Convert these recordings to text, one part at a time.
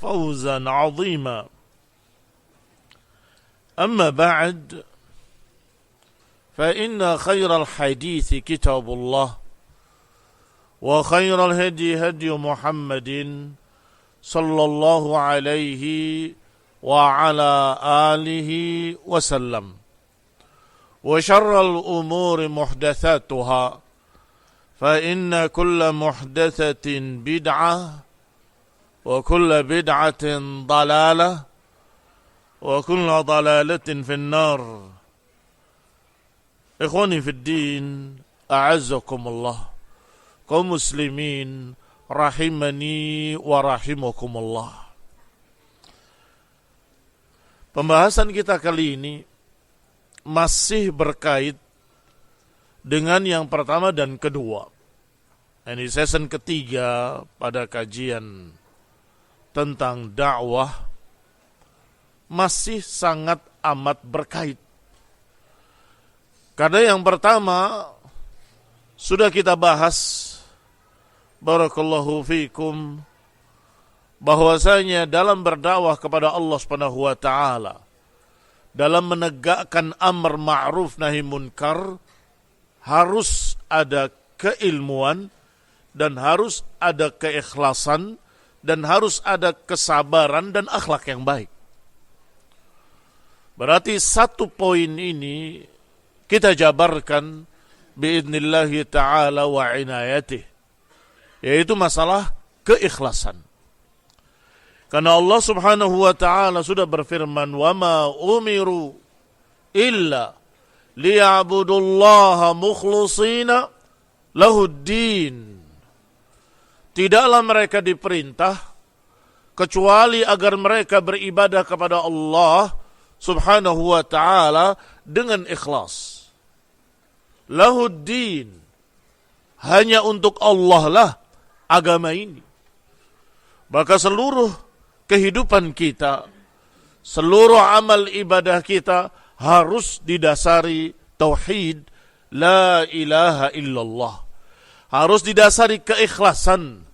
فوزا عظيما. أما بعد فإن خير الحديث كتاب الله وخير الهدي هدي محمد صلى الله عليه وعلى آله وسلم وشر الأمور محدثاتها فإن كل محدثة بدعة وكل بدعة ضلالة وكل ضلالة في النار. إخواني في الدين أعزكم الله kaum muslimin rahimani wa rahimakumullah. Pembahasan kita kali ini masih berkait dengan yang pertama dan kedua. Ini season ketiga pada kajian tentang dakwah, masih sangat amat berkait. Karena yang pertama sudah kita bahas, barakallahu fikum, bahwasanya dalam berdakwah kepada Allah Subhanahu wa taala, dalam menegakkan amar ma'ruf nahi munkar, harus ada keilmuan dan harus ada keikhlasan dan harus ada kesabaran dan akhlak yang baik. Berarti satu poin ini kita jabarkan biidnillahi ta'ala wa inayatih, yaitu masalah keikhlasan. Karena Allah Subhanahu wa ta'ala sudah berfirman, wa ma umiru illa liya'budullaha mukhlishina lahuddin. Tidaklah mereka diperintah kecuali agar mereka beribadah kepada Allah Subhanahu wa ta'ala dengan ikhlas. Lahuddin, hanya untuk Allah lah agama ini. Maka seluruh kehidupan kita, seluruh amal ibadah kita harus didasari tauhid la ilaha illallah. Harus didasari keikhlasan,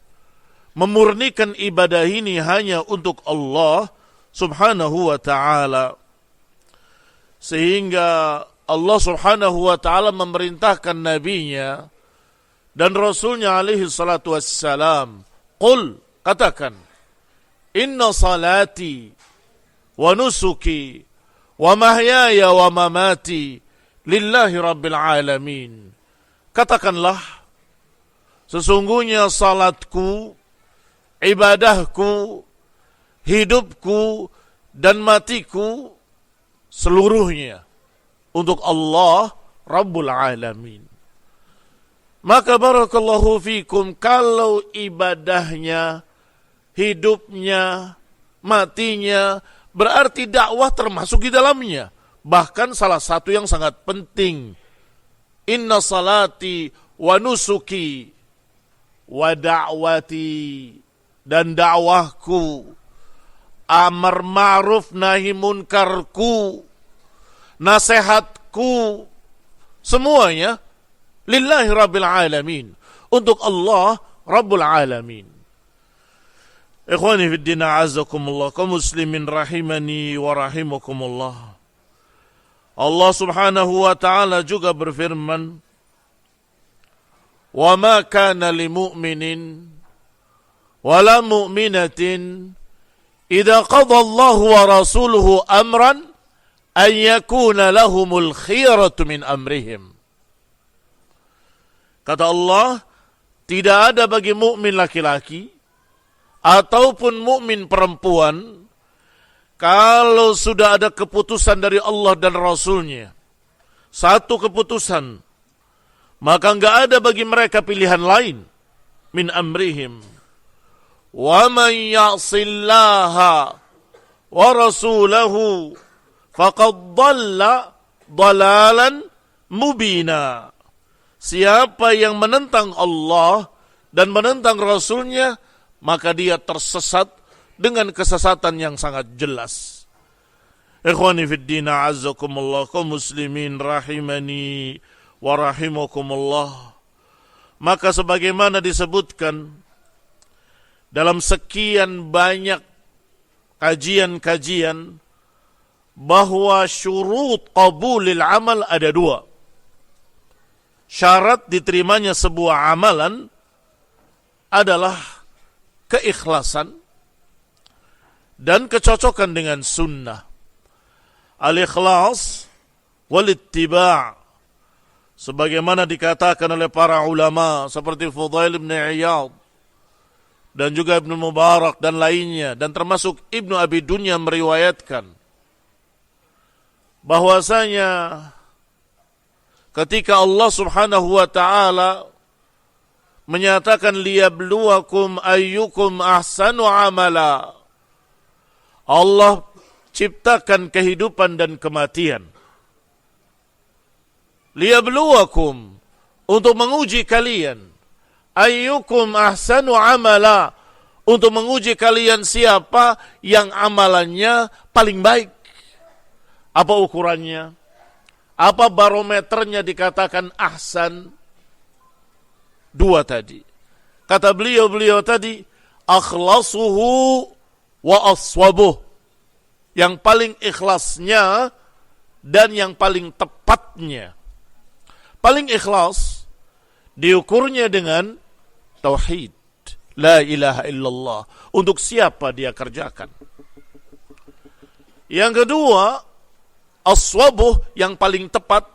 memurnikan ibadah ini hanya untuk Allah Subhanahu wa ta'ala. Sehingga Allah Subhanahu wa ta'ala memerintahkan nabinya dan Rasulnya alaihi salatu wassalam, qul, katakan, inna salati wa nusuki wa mahyaya wa mamati lillahi rabbil alamin. Katakanlah, sesungguhnya salatku, ibadahku, hidupku dan matiku seluruhnya untuk Allah Rabbul Alamin. Maka barakallahu fikum, kalau ibadahnya, hidupnya, matinya, berarti dakwah termasuk di dalamnya. Bahkan salah satu yang sangat penting, inna salati wa nusuki wa da'wati, dan dakwahku, amar ma'ruf nahi munkarku, nasihatku, semuanya lillahi rabbil alamin, untuk Allah Rabbul Alamin. Ikhwani fid din, a'azzakumullah, kaum muslimin rahimani wa rahimakumullah. Allah Subhanahu wa ta'ala juga berfirman, wa ma kana li mu'minin wa la mu'minatin idza qada Allahu wa rasuluhu amran an yakuna lahumul khiyaratu min amrihim. Kata Allah, tidak ada bagi mukmin laki-laki ataupun mukmin perempuan, kalau sudah ada keputusan dari Allah dan Rasulnya, satu keputusan, maka enggak ada bagi mereka pilihan lain min amrihim. Wa man ya'sillaha wa rasulahu faqad dhalla dhalalan mubina. Siapa yang menentang Allah dan menentang Rasulnya, maka dia tersesat dengan kesesatan yang sangat jelas. Ikhwani fid din, a'azzakumullah, kaum muslimin rahimani wa rahimakumullah. Maka sebagaimana disebutkan dalam sekian banyak kajian-kajian bahwa syurut qabulil amal ada 2. Syarat diterimanya sebuah amalan adalah keikhlasan dan kecocokan dengan sunnah. Al-ikhlas wal ittiba', sebagaimana dikatakan oleh para ulama seperti Fudail bin Iyad dan juga Ibnu Mubarak dan lainnya, dan termasuk Ibnu Abi Dunya meriwayatkan bahwasanya ketika Allah Subhanahu wa taala menyatakan liyabluwakum ayyukum ahsanu amala, Allah ciptakan kehidupan dan kematian. Liyabluwakum, untuk menguji kalian. Ayyukum ahsanu amala, untuk menguji kalian siapa yang amalannya paling baik. Apa ukurannya? Apa barometernya dikatakan ahsan? 2 tadi. Kata beliau tadi, akhlasuhu wa aswabuh, yang paling ikhlasnya dan yang paling tepatnya. Paling ikhlas diukurnya dengan tauhid, la ilaha illallah. Untuk siapa dia kerjakan. Yang kedua, aswabuh, yang paling tepat,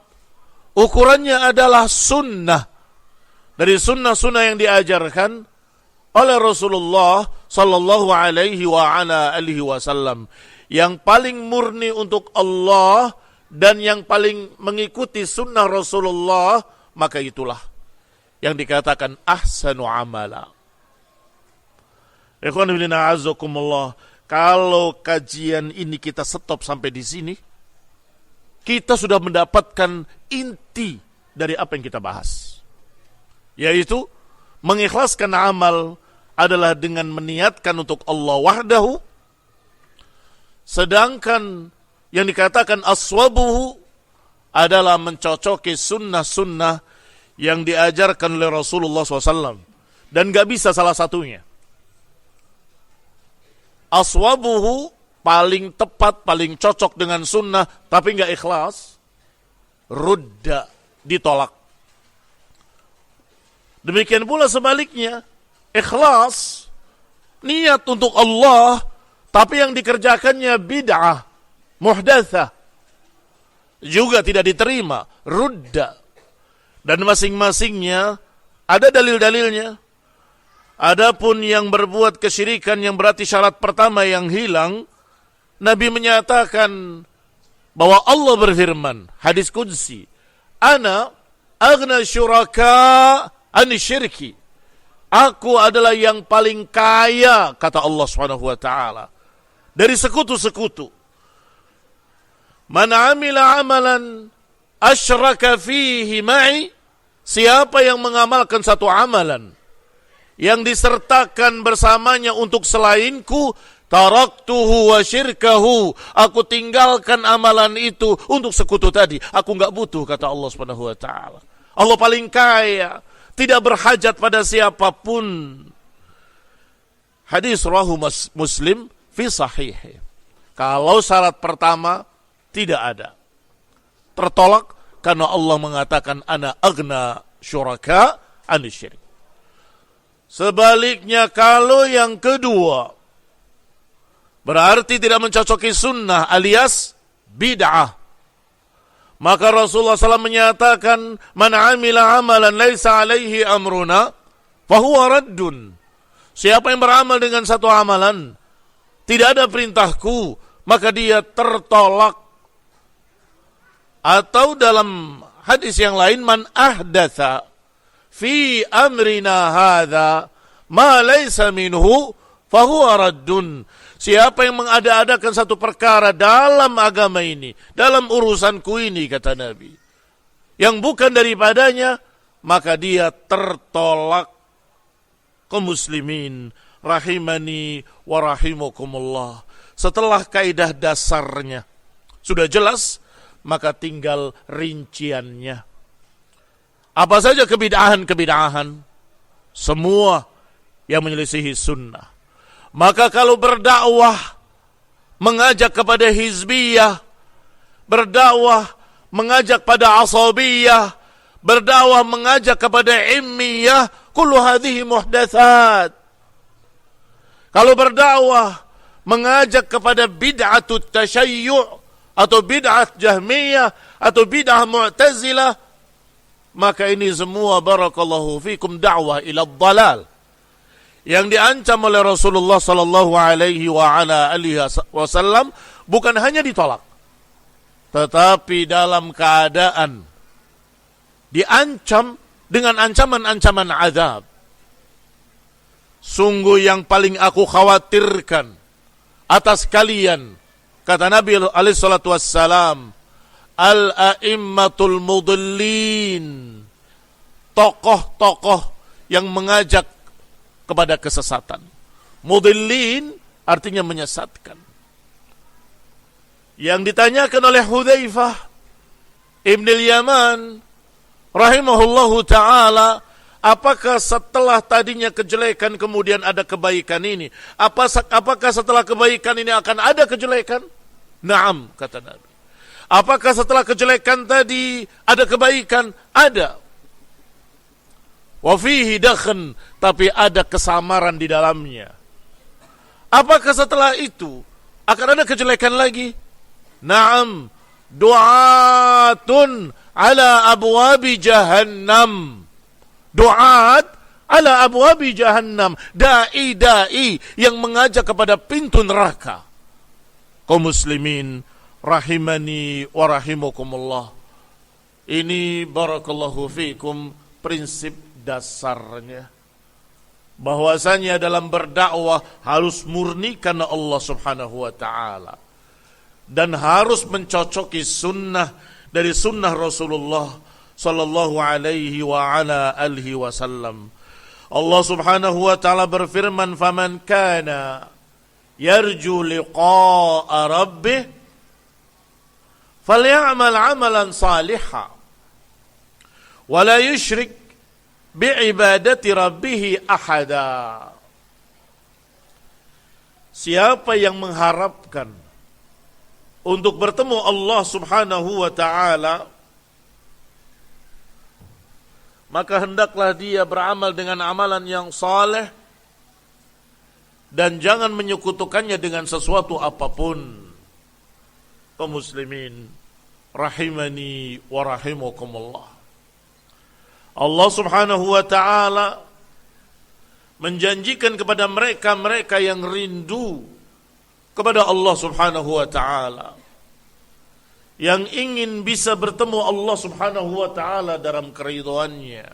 ukurannya adalah sunnah. Dari sunnah-sunnah yang diajarkan oleh Rasulullah sallallahu alaihi wa ala alihi wasallam, yang paling murni untuk Allah dan yang paling mengikuti sunnah Rasulullah, maka itulah yang dikatakan ahsanu amala. Ikhwan fillah azakumullah, kalau kajian ini kita stop sampai di sini, kita sudah mendapatkan inti dari apa yang kita bahas, yaitu mengikhlaskan amal adalah dengan meniatkan untuk Allah wahdahu. Sedangkan yang dikatakan aswabuhu adalah mencocoki sunnah-sunnah yang diajarkan oleh Rasulullah SAW. Dan gak bisa salah satunya. Aswabuhu paling tepat, paling cocok dengan sunnah, tapi gak ikhlas, rudda, ditolak. Demikian pula sebaliknya, ikhlas, niat untuk Allah, tapi yang dikerjakannya bid'ah, muhdatsah, juga tidak diterima, rudda. Dan masing-masingnya ada dalil-dalilnya. Adapun yang berbuat kesyirikan yang berarti syarat pertama yang hilang, Nabi menyatakan bahwa Allah berfirman, hadis qudsi, ana aghna syuraka ani syirki. Aku adalah yang paling kaya, kata Allah Subhanahu wa taala, dari sekutu-sekutu. Man amila amalan asyraka fihi ma'i, siapa yang mengamalkan satu amalan yang disertakan bersamanya untuk selainku, taraktuhu wa syirkahu, aku tinggalkan amalan itu untuk sekutu tadi. Aku enggak butuh, kata Allah Subhanahu wa taala. Allah paling kaya, tidak berhajat pada siapapun. Hadis rawahu Muslim fi sahih. Kalau syarat pertama tidak ada, tertolak karena Allah mengatakan ana aghna syuraka anisyirik. Sebaliknya kalau yang kedua berarti tidak mencocoki sunnah alias bid'ah, maka Rasulullah SAW menyatakan man amila amalan laisa alaihi amruna fahuwa raddun. Siapa yang beramal dengan satu amalan tidak ada perintahku, maka dia tertolak. Atau dalam hadis yang lain, man ahdatha fi amrina hadza ma laysa minhu fahuwa raddun. Siapa yang mengada-adakan satu perkara dalam agama ini, dalam urusanku ini, kata Nabi, yang bukan daripadanya, maka dia tertolak. Kaum muslimin rahimani wa rahimakumullah. Setelah kaidah dasarnya sudah jelas, maka tinggal rinciannya. Apa saja kebid'ahan-kebid'ahan? Semua yang menyelisihi sunnah. Maka kalau berdakwah mengajak kepada hizbiyah, berdakwah mengajak pada asabiyah, berdakwah mengajak kepada immiyah, kullu hadhihi muhdatsat. Kalau berdakwah mengajak kepada bid'atut tasyayyu' atau bid'ah jahmiyah atau bid'ah mu'tazilah, maka ini semua barakallahu fikum da'wah ila dhalal yang diancam oleh Rasulullah sallallahu alaihi wa ala alihi wasallam, bukan hanya ditolak tetapi dalam keadaan diancam dengan ancaman-ancaman azab. Sungguh yang paling aku khawatirkan atas kalian, kata Nabi alaihi salatu wassalam, al-a'immatul mudillin, tokoh-tokoh yang mengajak kepada kesesatan. Mudillin artinya menyesatkan. Yang ditanyakan oleh Hudzaifah Ibn al-Yaman rahimahullahu ta'ala, apakah setelah tadinya kejelekan kemudian ada kebaikan ini? Apakah setelah kebaikan ini akan ada kejelekan? Naam, kata Nabi. Apakah setelah kejelekan tadi ada kebaikan? Ada. Wa fihi dakhan, tapi ada kesamaran di dalamnya. Apakah setelah itu akan ada kejelekan lagi? Naam, du'atun ala abwabi jahannam. Du'at ala abwabi jahannam, dai-dai yang mengajak kepada pintu neraka. Kaum muslimin rahimani wa rahimakumullah. Ini barakallahu fikum prinsip dasarnya, bahwasanya dalam berdakwah harus murni karena Allah subhanahu wa ta'ala, dan harus mencocoki sunnah dari sunnah Rasulullah sallallahu alaihi wa ala alihi wasallam. Allah subhanahu wa ta'ala berfirman, faman kana yarju liqa'a rabbih falyamal amalan salihan wa la yushrik bi'ibadati rabbih ahada. Siapa yang mengharapkan untuk bertemu Allah subhanahu wa ta'ala, maka hendaklah dia beramal dengan amalan yang saleh dan jangan menyekutukannya dengan sesuatu apapun. Kaum muslimin rahimani wa rahimakumullah. Allah subhanahu wa ta'ala menjanjikan kepada mereka yang rindu kepada Allah subhanahu wa ta'ala, yang ingin bisa bertemu Allah subhanahu wa ta'ala dalam keridhaannya,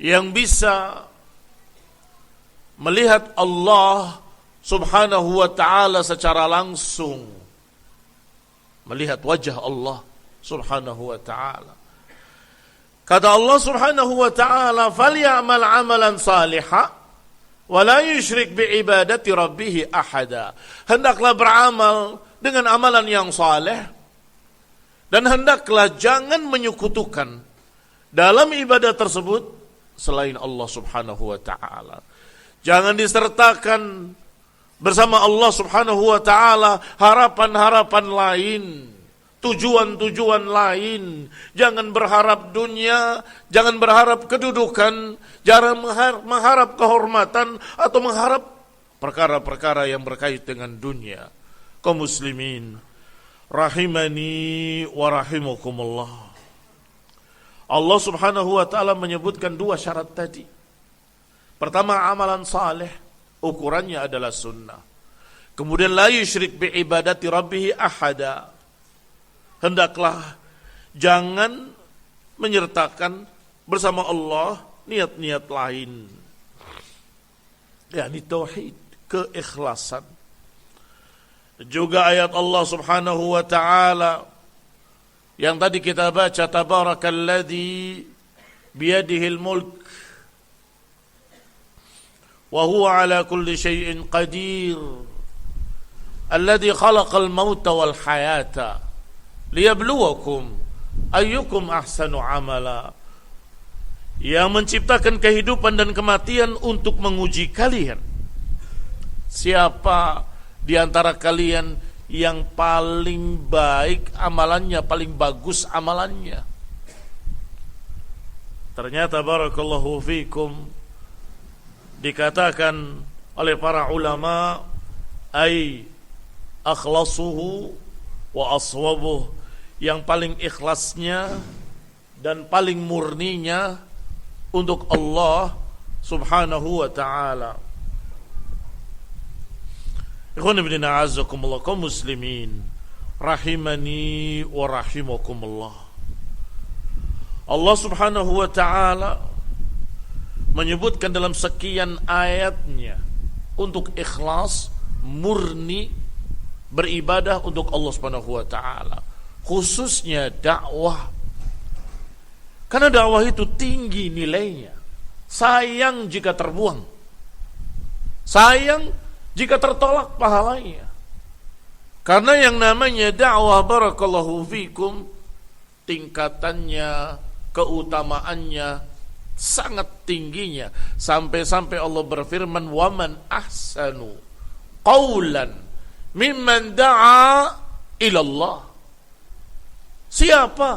yang bisa melihat Allah subhanahu wa ta'ala secara langsung, melihat wajah Allah subhanahu wa ta'ala. Kata Allah subhanahu wa ta'ala, falyamal amalan salihah wa la yusyrik bi'ibadati rabbih ahada. Hendaklah beramal dengan amalan yang saleh, dan hendaklah jangan menyekutukan dalam ibadah tersebut selain Allah subhanahu wa ta'ala. Jangan disertakan bersama Allah subhanahu wa ta'ala harapan-harapan lain, tujuan-tujuan lain. Jangan berharap dunia, jangan berharap kedudukan, jangan mengharap kehormatan atau mengharap perkara-perkara yang berkait dengan dunia. Kaum muslimin rahimani wa rahimakumullah. Allah subhanahu wa ta'ala menyebutkan dua syarat tadi. Pertama, amalan saleh, ukurannya adalah sunnah. Kemudian la yusyrik bi'ibadati rabbih ahada. Hendaklah jangan menyertakan bersama Allah niat-niat lain, yakni tauhid, keikhlasan. Juga ayat Allah subhanahu wa ta'ala yang tadi kita baca, tabarakalladzi biyadihil mulk wa huwa ala kulli syai'in qadir alladzi khalaqal mauta wal hayata liyabluwakum ayyukum ahsanu amala. yang menciptakan kehidupan dan kematian untuk menguji kalian. Siapa di antara kalian yang paling baik amalannya, paling bagus amalannya? Ternyata barakallahu fikum dikatakan oleh para ulama, ay akhlasuhu wa aswabuh, yang paling ikhlasnya dan paling murninya untuk Allah subhanahu wa ta'ala. Ikhwan ibn a'azzakumullah, kaum muslimin rahimani wa rahimakumullah. Allah subhanahu wa ta'ala menyebutkan dalam sekian ayatnya untuk ikhlas, murni beribadah untuk Allah subhanahu wa ta'ala, khususnya dakwah. Karena dakwah itu tinggi nilainya. Sayang jika terbuang, sayang jika tertolak pahalanya. Karena yang namanya dakwah barakallahu fikum, tingkatannya, keutamaannya sangat tingginya, sampai-sampai Allah berfirman, "Waman ahsanu qawlan mimman da'a ilallah." Siapa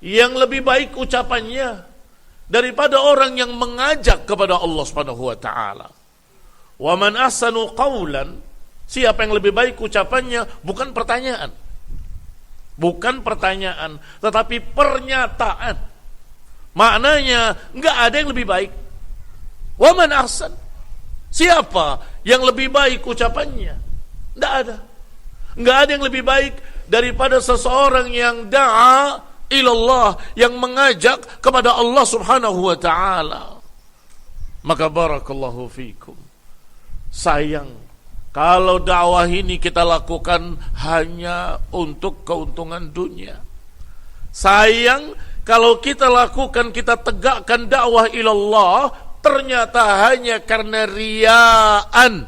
yang lebih baik ucapannya daripada orang yang mengajak kepada Allah Subhanahu wa taala? Wa man ahsanu qawlan, siapa yang lebih baik ucapannya, bukan pertanyaan. Bukan pertanyaan, tetapi pernyataan. Maknanya enggak ada yang lebih baik. Wa man ahsan, siapa yang lebih baik ucapannya? Enggak ada. Enggak ada yang lebih baik daripada seseorang yang da'a ilallah, yang mengajak kepada Allah subhanahu wa ta'ala. Maka barakallahu fikum, sayang kalau dakwah ini kita lakukan hanya untuk keuntungan dunia. Sayang kalau kita lakukan, kita tegakkan dakwah ilallah, ternyata hanya karena riyaan,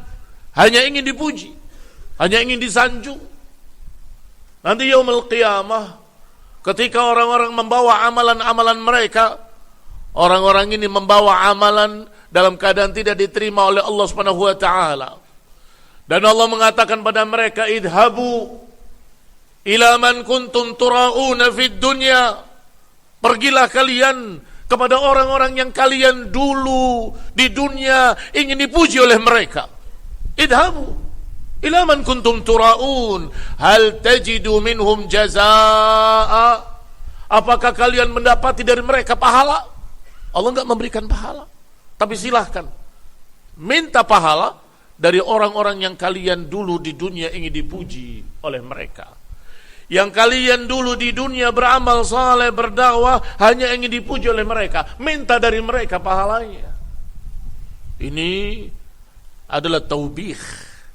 hanya ingin dipuji, hanya ingin disanjung. Nanti yaumul qiyamah, ketika orang-orang membawa amalan-amalan mereka, orang-orang ini membawa amalan dalam keadaan tidak diterima oleh Allah Subhanahu wa taala. Dan Allah mengatakan pada mereka, idhabu ila man kuntum turauna fid dunya. Pergilah kalian kepada orang-orang yang kalian dulu di dunia ingin dipuji oleh mereka. Idhabu ila man kuntum turaun, hal tajidu minhum jazaa. Apakah kalian mendapati dari mereka pahala? Allah enggak memberikan pahala, tapi silahkan minta pahala dari orang-orang yang kalian dulu di dunia ingin dipuji oleh mereka. Yang kalian dulu di dunia beramal saleh, berdakwah, hanya ingin dipuji oleh mereka, minta dari mereka pahalanya. Ini adalah taubih,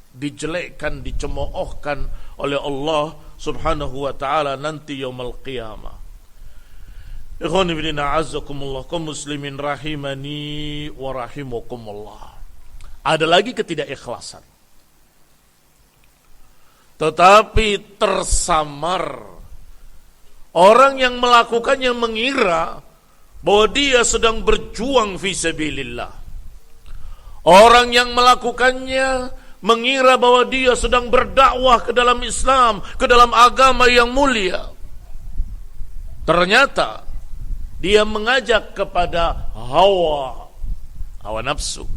dijelekkan, dicemoohkan oleh Allah subhanahu wa ta'ala nanti yaumul qiyamah. Ikhwan fillah a'azzakumullah, kaum muslimin rahimani wa rahimakumullah. Ada lagi ketidakikhlasan, tetapi tersamar. Orang yang melakukannya mengira bahwa dia sedang berjuang fi sabilillah. Orang yang melakukannya mengira bahwa dia sedang berdakwah ke dalam Islam, ke dalam agama yang mulia. Ternyata dia mengajak kepada hawa nafsu.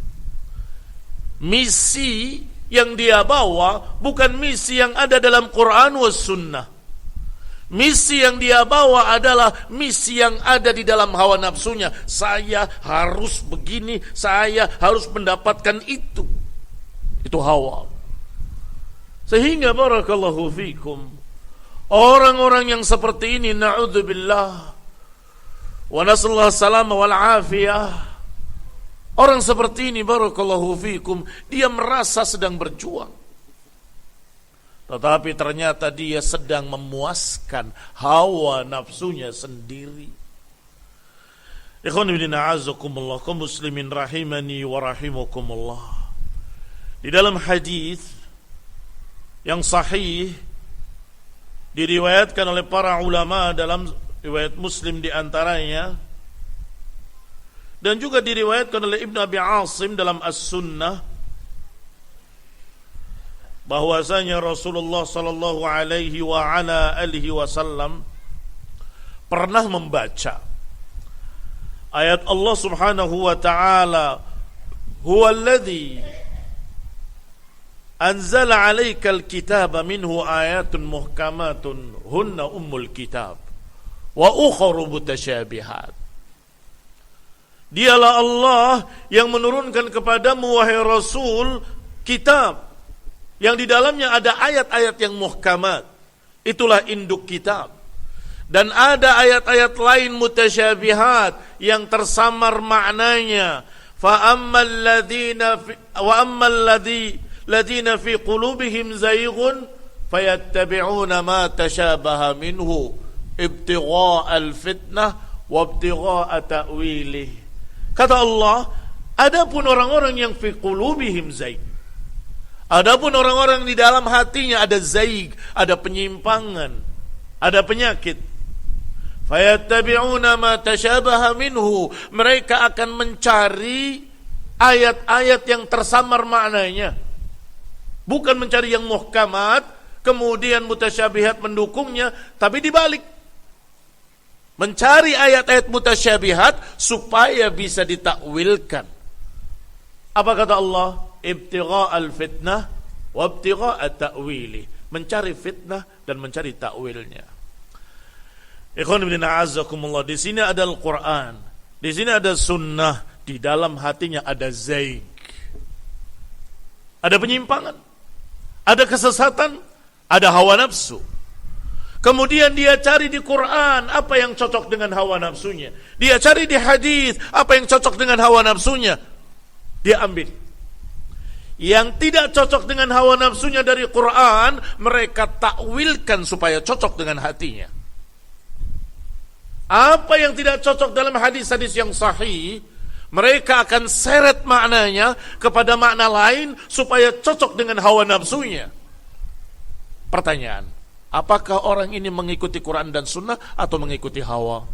Misi yang dia bawa bukan misi yang ada dalam Quran was sunnah. Misi yang dia bawa adalah misi yang ada di dalam hawa nafsunya. Saya harus begini, saya harus mendapatkan itu. Itu hawa. Sehingga barakallahu fikum, orang-orang yang seperti ini, na'udzubillah wa nasallahu salama wal afiyah, orang seperti ini barakallahu fikum, dia merasa sedang berjuang, tetapi ternyata dia sedang memuaskan hawa nafsunya sendiri. Ikhwan fillah a'azzakumullah, kaum muslimin rahimani wa rahimakumullah. Di dalam hadis yang sahih diriwayatkan oleh para ulama dalam riwayat Muslim di antaranya, Dan juga diriwayatkan oleh Ibnu Abi Asim dalam As-Sunnah bahwasanya Rasulullah sallallahu alaihi wa ala alihi wasallam pernah membaca ayat Allah Subhanahu wa taala, "Huwallazi anzala 'alaikal kitaba minhu ayatun muhkamatun hunna ummul kitab wa ukharu mutasyabihat." Dialah Allah yang menurunkan kepadamu wahai Rasul kitab yang di dalamnya ada ayat-ayat yang muhkamat. Itulah induk kitab. Dan ada ayat-ayat lain mutasyabihat yang tersamar maknanya. Fa ammal ladzina fi qulubihim zayghun fayattabi'una ma tashabaha minhu ibtigha'al fitnah wa ibtigha'a ta'wilih. Kata Allah, adapun orang-orang yang fi qulubihim zaig, adapun orang-orang di dalam hatinya ada zaig, ada penyimpangan, ada penyakit, fayattabi'una ma tashabaha minhu, mereka akan mencari ayat-ayat yang tersamar maknanya, bukan mencari yang muhkamat kemudian mutasyabihat mendukungnya, tapi dibalik, mencari ayat-ayat mutasyabihat supaya bisa ditakwilkan. Apa kata Allah? Ibtigha'al fitnah wa ibtigha'a ta'wili, mencari fitnah dan mencari takwilnya. Ikhwan fillah a'azzakumullah, di sini ada Al-Qur'an, di sini ada sunnah, di dalam hatinya ada zaig, ada penyimpangan, ada kesesatan, ada hawa nafsu. Kemudian dia cari di Quran apa yang cocok dengan hawa nafsunya. Dia cari di hadis apa yang cocok dengan hawa nafsunya. Dia ambil. Yang tidak cocok dengan hawa nafsunya dari Quran, mereka takwilkan supaya cocok dengan hatinya. Apa yang tidak cocok dalam hadis-hadis yang sahih, mereka akan seret maknanya kepada makna lain supaya cocok dengan hawa nafsunya. Pertanyaan, apakah orang ini mengikuti Quran dan Sunnah atau mengikuti hawa?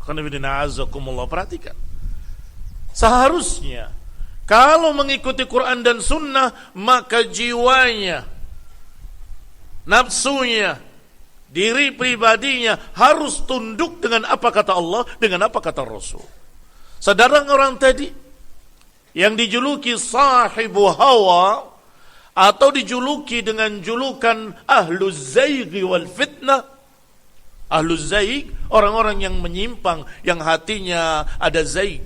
Perhatikan. Seharusnya kalau mengikuti Quran dan Sunnah, maka jiwanya, nafsunya, diri pribadinya harus tunduk dengan apa kata Allah, dengan apa kata Rasul. Sedangkan orang tadi yang dijuluki sahibu hawa atau dijuluki dengan julukan ahluz zaighi wal fitnah. Ahluz zaig, orang-orang yang menyimpang, yang hatinya ada zaig.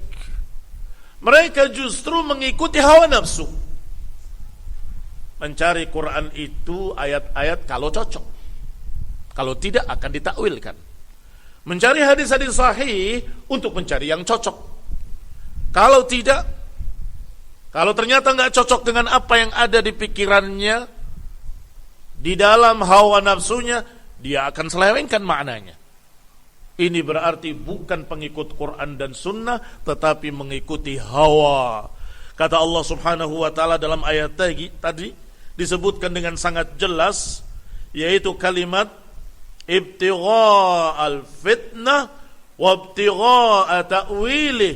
Mereka justru mengikuti hawa nafsu. Mencari Quran itu ayat-ayat kalau cocok. Kalau tidak akan ditakwilkan. Mencari hadis-hadis sahih untuk mencari yang cocok. Kalau tidak, kalau ternyata nggak cocok dengan apa yang ada di pikirannya, di dalam hawa nafsunya, dia akan selewengkan maknanya. Ini berarti bukan pengikut Quran dan Sunnah, tetapi mengikuti hawa. Kata Allah Subhanahu wa ta'ala dalam ayat tadi, disebutkan dengan sangat jelas, yaitu kalimat ibtigha'al fitnah wa ibtigha'a ta'wilih.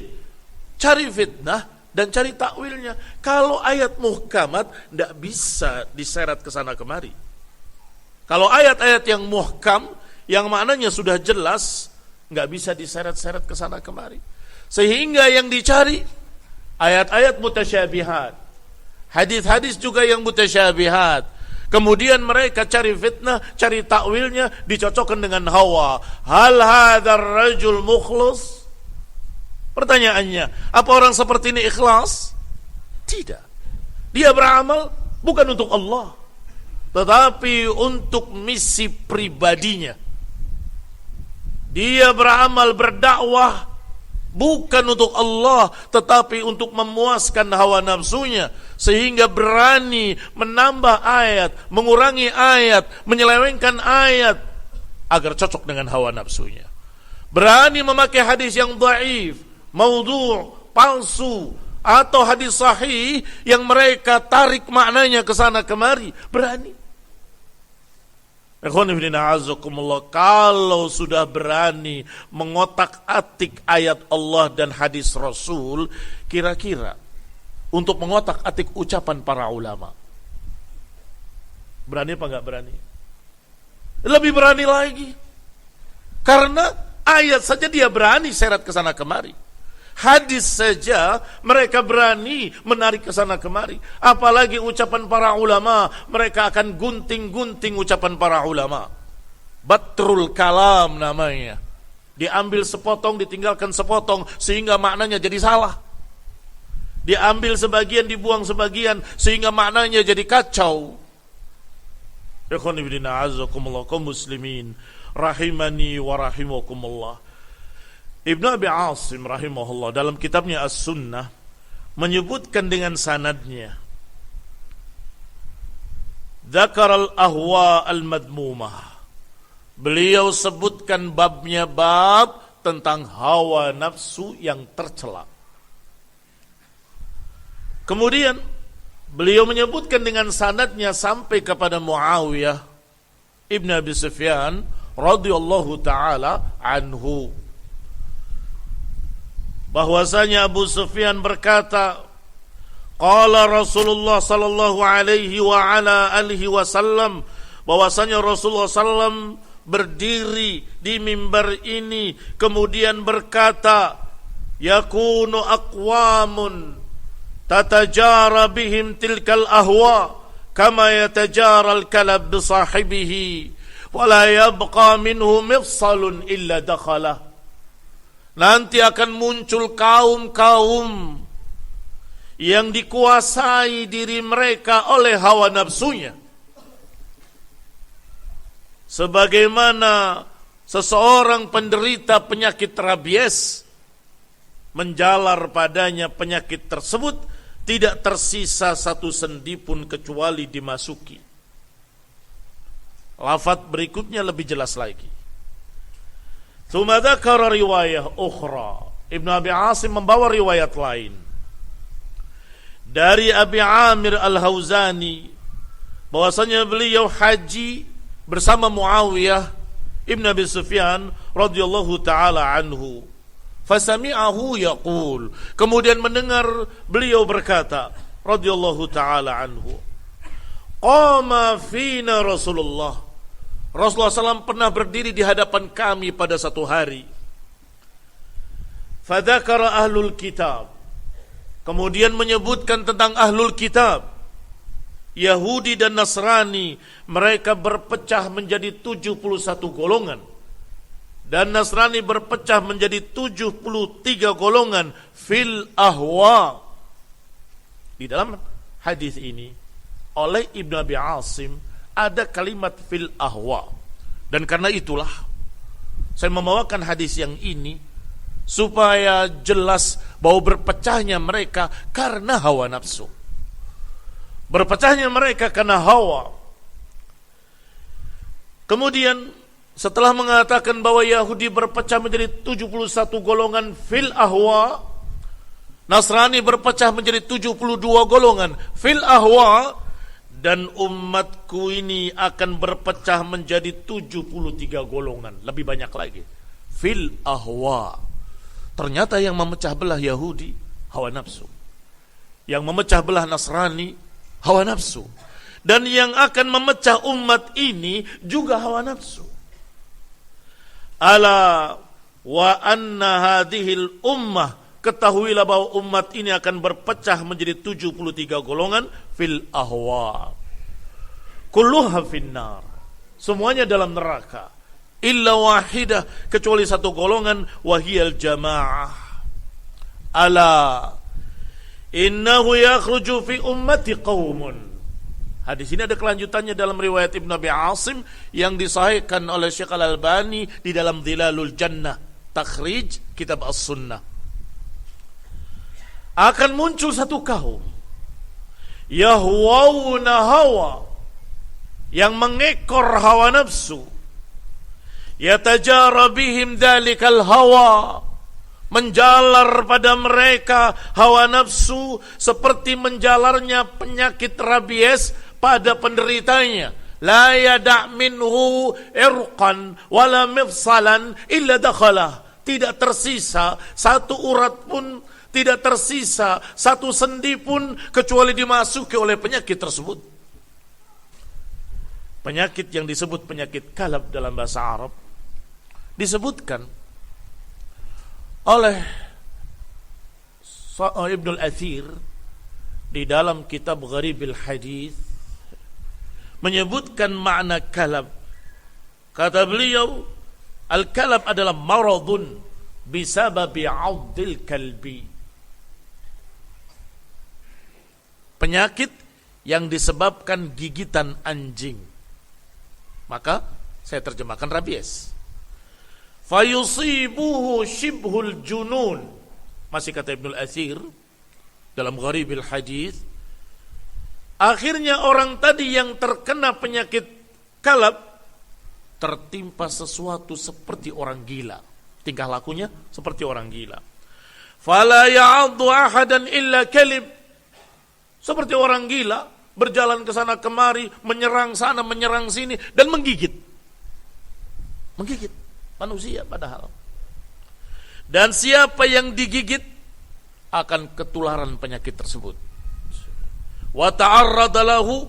Cari fitnah dan cari takwilnya. Kalau ayat muhkamat tidak bisa diseret ke sana kemari. Kalau ayat-ayat yang muhkam, yang maknanya sudah jelas, nggak bisa diseret-seret ke sana kemari. Sehingga yang dicari ayat-ayat mutasyabihat, hadis-hadis juga yang mutasyabihat. Kemudian mereka cari fitnah, cari takwilnya, dicocokkan dengan hawa. Hal hadzal rajul mukhlas? Pertanyaannya, apa orang seperti ini ikhlas? Tidak. Dia beramal bukan untuk Allah, tetapi untuk misi pribadinya. Dia beramal, berdakwah bukan untuk Allah, tetapi untuk memuaskan hawa nafsunya, sehingga berani menambah ayat, mengurangi ayat, menyelewengkan ayat agar cocok dengan hawa nafsunya. Berani memakai hadis yang dhaif, maudhu', palsu, atau hadis sahih yang mereka tarik maknanya ke sana kemari. Berani. Kalau sudah berani mengotak-atik ayat Allah dan hadis Rasul, kira-kira untuk mengotak-atik ucapan para ulama, berani apa enggak berani? Lebih berani lagi. Karena ayat saja dia berani seret ke sana kemari. Hadis saja mereka berani menarik ke sana kemari. Apalagi ucapan para ulama, mereka akan gunting-gunting ucapan para ulama. Batrul kalam namanya. Diambil sepotong, ditinggalkan sepotong, sehingga maknanya jadi salah. Diambil sebagian, dibuang sebagian, sehingga maknanya jadi kacau. Ikhwan fillah azakumullah kaum muslimin rahimani wa rahimakumullah. Ibnu Abi Asim rahimahullah dalam kitabnya As-Sunnah menyebutkan dengan sanadnya, Dzakar al-ahwa al-madmumah. Beliau sebutkan babnya bab tentang hawa nafsu yang tercela. Kemudian beliau menyebutkan dengan sanadnya sampai kepada Muawiyah ibn Abi Sufyan radhiyallahu taala anhu, bahwasanya Abu Sufyan berkata, qala Rasulullah sallallahu alaihi wa ala alihi wasallam, bahwasanya Rasulullah sallam berdiri di mimbar ini kemudian berkata, yakunu aqwamun tatajara bihim tilkal ahwa kama yatajara al-kalab bi sahibihi wa la yabqa minhu mifsalun illa dakhalah. Nanti akan muncul kaum-kaum yang dikuasai diri mereka oleh hawa nafsunya. Sebagaimana seseorang penderita penyakit rabies, menjalar padanya penyakit tersebut, tidak tersisa satu sendi pun kecuali dimasuki. Lafaz berikutnya lebih jelas lagi. Tsumma dzakara riwayah ukhra. Ibnu Abi Asim membawa riwayat lain dari Abi Amir Al-Hauzani, bahwasanya beliau haji bersama Muawiyah ibn Abi Sufyan radhiyallahu taala anhu. Fasami'ahu yaqul, kemudian mendengar beliau berkata radhiyallahu taala anhu, qama fina Rasulullah SAW pernah berdiri di hadapan kami pada satu hari. Fadzakara ahlul kitab, kemudian menyebutkan tentang ahlul kitab, Yahudi dan Nasrani. Mereka berpecah menjadi 71 golongan, dan Nasrani berpecah menjadi 73 golongan fil ahwa. Di dalam hadis ini oleh Ibnu Abi Asim ada kalimat fil ahwa, dan karena itulah saya membawakan hadis yang ini supaya jelas bahwa berpecahnya mereka karena hawa nafsu, berpecahnya mereka karena hawa. Kemudian setelah mengatakan bahwa Yahudi berpecah menjadi 71 golongan fil ahwa, Nasrani berpecah menjadi 72 golongan fil ahwa, dan umatku ini akan berpecah menjadi 73 golongan, lebih banyak lagi fil ahwa. Ternyata yang memecah belah Yahudi hawa nafsu, yang memecah belah Nasrani hawa nafsu, dan yang akan memecah umat ini juga hawa nafsu. Ala wa anna hadhil ummah, ketahuilah bahwa umat ini akan berpecah menjadi 73 golongan fil ahwa. Kulluha finnar, semuanya dalam neraka. Illa wahidah, kecuali satu golongan, wahiyal jamaah. Ala innahu yakhruju fi ummati qaumun. Hadis ini ada kelanjutannya dalam riwayat Ibnu Abi Asim yang disahihkan oleh Syekh Al-Albani di dalam Dhilalul Jannah, takhrij kitab As-Sunnah. Akan muncul satu kaum yahwauna hawa, yang mengekor hawa nafsu, yatajara bihim dalikal hawa, menjalar pada mereka hawa nafsu seperti menjalarnya penyakit rabies pada penderitanya. la yada' minhu irqan wala mifsalan illa dakhalah. Tidak tersisa satu urat pun, tidak tersisa satu sendi pun kecuali dimasuki oleh penyakit tersebut. Penyakit yang disebut penyakit kalab dalam bahasa Arab disebutkan oleh Ibnul Athir di dalam kitab Gharibil Hadis, menyebutkan makna kalab. Kata beliau, al-kalab adalah maradun bisababi 'addil kalbi. Penyakit yang disebabkan gigitan anjing. Maka saya terjemahkan rabies. Fayusibuhu shibhul junun. Masih kata Ibnul Athir dalam Gharibil Hadis, akhirnya orang tadi yang terkena penyakit kalab tertimpa sesuatu seperti orang gila. Tingkah lakunya seperti orang gila. Fala ya'addu ahadan illa kalib. Seperti orang gila, berjalan ke sana kemari, menyerang sana, menyerang sini, dan menggigit. Menggigit manusia padahal. Dan siapa yang digigit akan ketularan penyakit tersebut. Wa ta'arrada lahu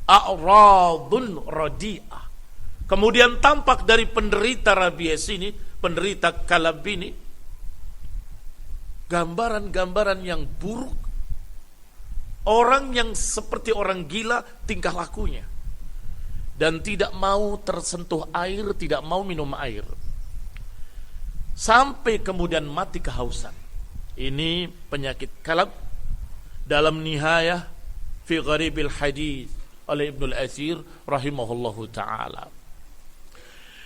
a'radun radi'ah. Kemudian tampak dari penderita rabies ini, penderita kalab ini, gambaran-gambaran yang buruk. Orang yang seperti orang gila tingkah lakunya. Dan tidak mau tersentuh air, tidak mau minum air. Sampai kemudian mati kehausan. Ini penyakit kalab dalam Nihayah fi Gharibil Hadis oleh Ibnul Athir rahimahullahu ta'ala.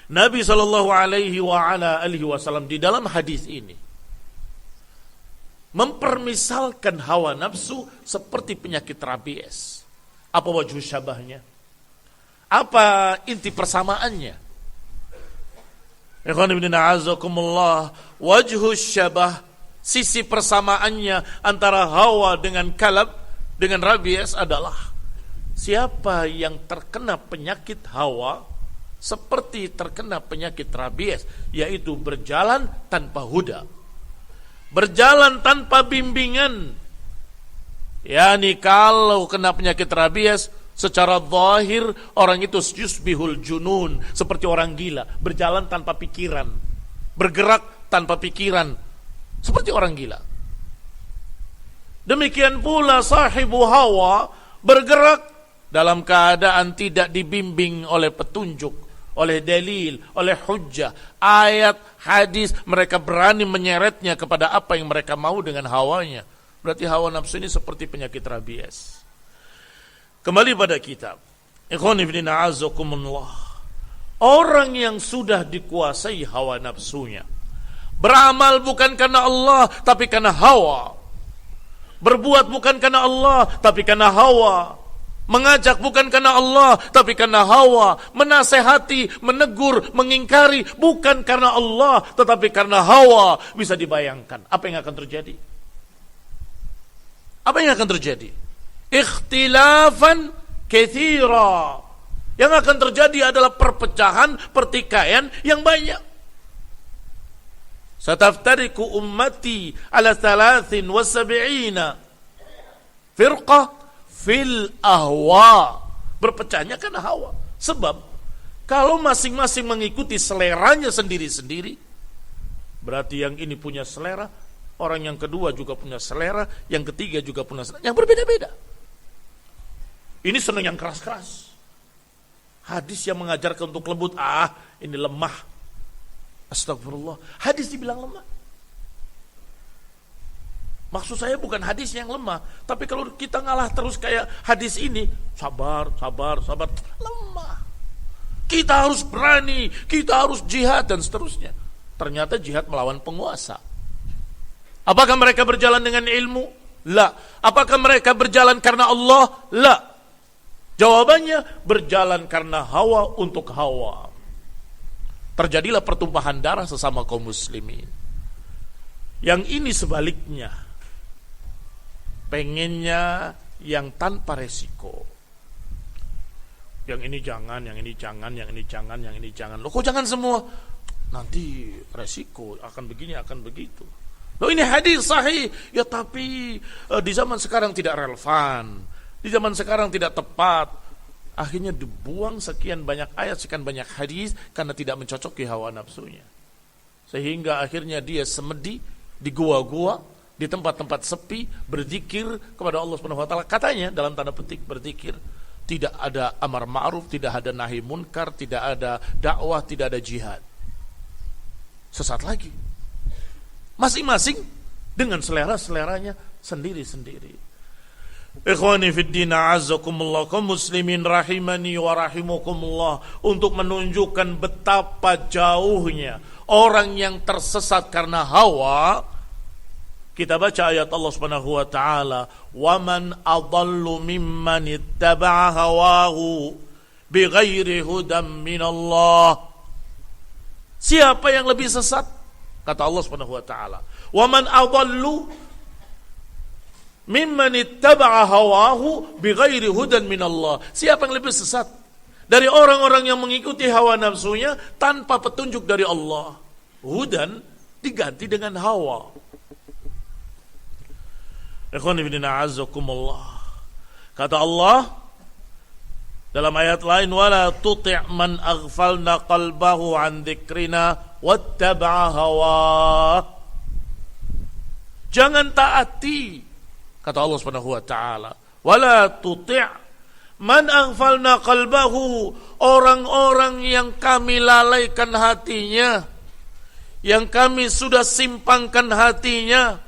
Nabi sallallahu alaihi wasallam di dalam hadis ini mempermisalkan hawa nafsu seperti penyakit rabies. Apa wajhu syabahnya? Apa inti persamaannya? Ikhwan ibn a'azakumullah, wajhu syabah, sisi persamaannya antara hawa dengan kalab, dengan rabies adalah siapa yang terkena penyakit hawa seperti terkena penyakit rabies, yaitu berjalan tanpa huda, berjalan tanpa bimbingan. Yani kalau kena penyakit rabies, secara zahir orang itu yusbihul junun, seperti orang gila, berjalan tanpa pikiran, bergerak tanpa pikiran, seperti orang gila. Demikian pula sahibu hawa bergerak dalam keadaan tidak dibimbing oleh petunjuk, oleh dalil, oleh hujjah, ayat, hadis. Mereka berani menyeretnya kepada apa yang mereka mau dengan hawanya. Berarti hawa nafsu ini seperti penyakit rabies. Kembali pada kitab. Ikhwan ibn a'azakumullah. Orang yang sudah dikuasai hawa nafsunya, beramal bukan karena Allah tapi karena hawa, berbuat bukan karena Allah tapi karena hawa, mengajak bukan karena Allah tapi karena hawa, menasehati, menegur, mengingkari bukan karena Allah tetapi karena hawa. Bisa dibayangkan apa yang akan terjadi? Apa yang akan terjadi? Ikhtilafan katsira. Yang akan terjadi adalah perpecahan, pertikaian yang banyak. Sataftariku ummati ala 73 firqah fil ahwa. Berpecahnya karena hawa. Sebab kalau masing-masing mengikuti seleranya sendiri-sendiri, berarti yang ini punya selera, orang yang kedua juga punya selera, yang ketiga juga punya selera, yang berbeda-beda. Ini senang yang keras-keras. Hadis yang mengajarkan untuk lembut, ini lemah. Astagfirullah. Hadis dibilang lemah. Maksud saya bukan hadis yang lemah, tapi kalau kita ngalah terus kayak hadis ini, sabar. Lemah. Kita harus berani, kita harus jihad dan seterusnya. Ternyata jihad melawan penguasa. Apakah mereka berjalan dengan ilmu? La. Apakah mereka berjalan karena Allah? La. Jawabannya berjalan karena hawa untuk hawa. Terjadilah pertumpahan darah sesama kaum muslimin. Yang ini sebaliknya, pengennya yang tanpa resiko. Yang ini jangan, yang ini jangan, yang ini jangan, yang ini jangan. Loh kok jangan semua? Nanti resiko akan begini, akan begitu. Loh ini hadis sahih. Ya tapi di zaman sekarang tidak relevan. Di zaman sekarang tidak tepat. Akhirnya dibuang sekian banyak ayat, sekian banyak hadis karena tidak mencocoki hawa nafsunya. Sehingga akhirnya dia semedi di gua-gua, di tempat-tempat sepi, berzikir kepada Allah Subhanahu wa taala. Katanya dalam tanda petik berzikir, tidak ada amar ma'ruf, tidak ada nahi munkar, tidak ada dakwah, tidak ada jihad. Sesat lagi. Masing-masing dengan selera-seleranya sendiri-sendiri. Ikhwani fid din, a'azzakumullah, kaum muslimin rahimani wa rahimakumullah, untuk menunjukkan betapa jauhnya orang yang tersesat karena hawa, kita baca ayat Allah Subhanahu wa taala, "Wa man adallu mimman ittaba'a hawahu bighairi hudam minallah." Siapa yang lebih sesat? Kata Allah Subhanahu wa taala, "Wa man adallu mimman ittaba'a hawahu bighairi hudan minallah." Siapa yang lebih sesat dari orang-orang yang mengikuti hawa nafsunya tanpa petunjuk dari Allah? Hudan diganti dengan hawa. Ikhwan fillah, a'azzakumullah. Kata Allah dalam ayat lain, "Wala tuti' man aghfalna qalbahu an dzikrina wattaba'a hawa." Jangan taati, kata Allah Subhanahu wa taala, "Wala tuti' man aghfalna qalbahu," orang-orang yang kami lalaikan hatinya, yang kami sudah simpangkan hatinya,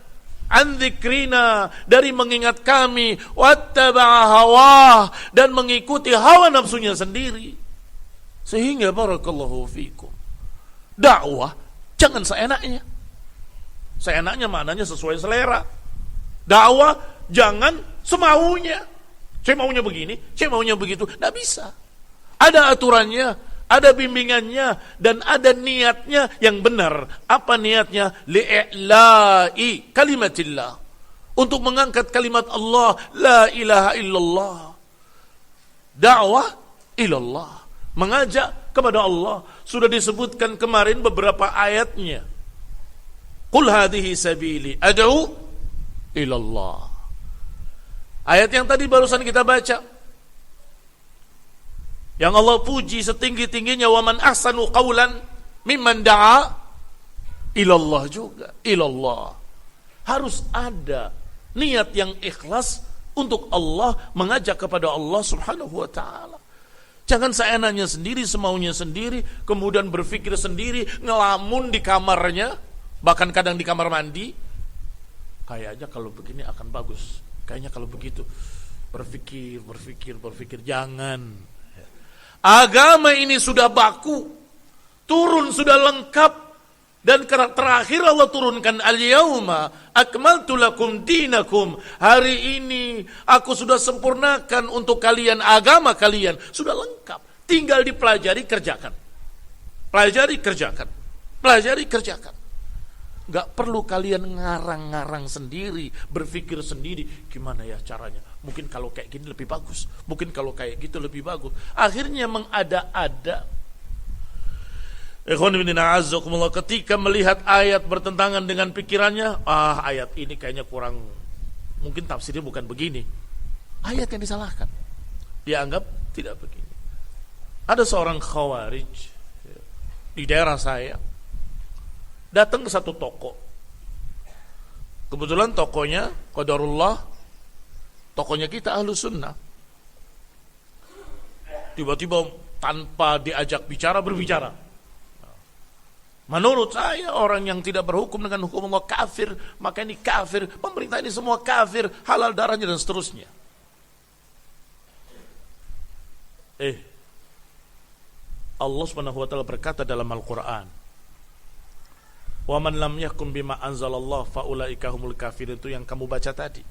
an dzikrina, dari mengingat kami, wattaba'a hawa, dan mengikuti hawa nafsunya sendiri. Sehingga barakallahu fikum, dakwah jangan seenaknya. Seenaknya maknanya sesuai selera. Dakwah jangan semaunya. Saya maunya begini, saya maunya begitu. Tidak bisa. Ada aturannya, ada bimbingannya, dan ada niatnya yang benar. Apa niatnya? Li'i'la'i kalimatillah, untuk mengangkat kalimat Allah, la ilaha illallah. Dakwah ilallah, mengajak kepada Allah. Sudah disebutkan kemarin beberapa ayatnya. Qul hadhihi sabili ad'u ilallah. Ayat yang tadi barusan kita baca, yang Allah puji setinggi-tingginya, wa man ahsanu qawlan mimman da'a ilallah juga. Ilallah. Harus ada niat yang ikhlas untuk Allah, mengajak kepada Allah Subhanahu wa taala. Jangan seenaknya sendiri, semaunya sendiri, kemudian berpikir sendiri, ngelamun di kamarnya, bahkan kadang di kamar mandi. Kayaknya kalau begini akan bagus. Kayaknya kalau begitu. Berpikir. Jangan. Agama ini sudah baku, turun sudah lengkap, dan terakhir Allah turunkan, al-yauma akmaltu lakum dinakum, hari ini aku sudah sempurnakan untuk kalian agama kalian, sudah lengkap, tinggal dipelajari, kerjakan. Pelajari, kerjakan. Pelajari, kerjakan. Gak perlu kalian ngarang-ngarang sendiri, berpikir sendiri, gimana ya caranya? Mungkin kalau kayak gini lebih bagus, mungkin kalau kayak gitu lebih bagus. Akhirnya mengada-ada. Ikhwan fillah, a'azzakumullah, ketika melihat ayat bertentangan dengan pikirannya, ayat ini kayaknya kurang, mungkin tafsirnya bukan begini. Ayat yang disalahkan, dia anggap tidak begini. Ada seorang khawarij di daerah saya, datang ke satu toko. Kebetulan tokonya, qadarullah, tokonya kita ahlu sunnah. Tiba-tiba tanpa diajak bicara, berbicara. Menurut saya orang yang tidak berhukum dengan hukum Allah kafir, maka ini kafir, pemerintah ini semua kafir, halal darahnya dan seterusnya. Allah Subhanahu wa taala berkata dalam Al-Qur'an, "Wa man lam yahkum bima anzalallah fa ulaika humul kafirun," itu yang kamu baca tadi.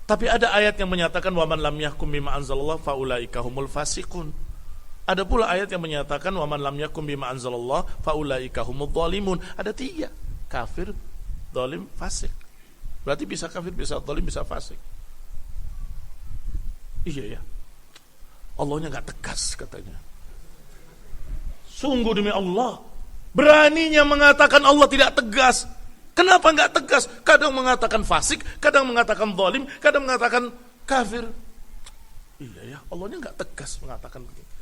Tapi ada ayat yang menyatakan wa man lam yahkum bima anzalallah fa ulaika humul fasiqun. Ada pula ayat yang menyatakan wa man lam yahkum bima anzalallah fa ulaika humudz zalimun. Ada 3, kafir, zalim, fasik. Berarti bisa kafir, bisa zalim, bisa fasik. Iya ya. Allahnya nggak tegas katanya. Sungguh demi Allah, beraninya mengatakan Allah tidak tegas. Kenapa nggak tegas? Kadang mengatakan fasik, kadang mengatakan zalim, kadang mengatakan kafir. Iya ya, Allahnya nggak tegas mengatakan begitu.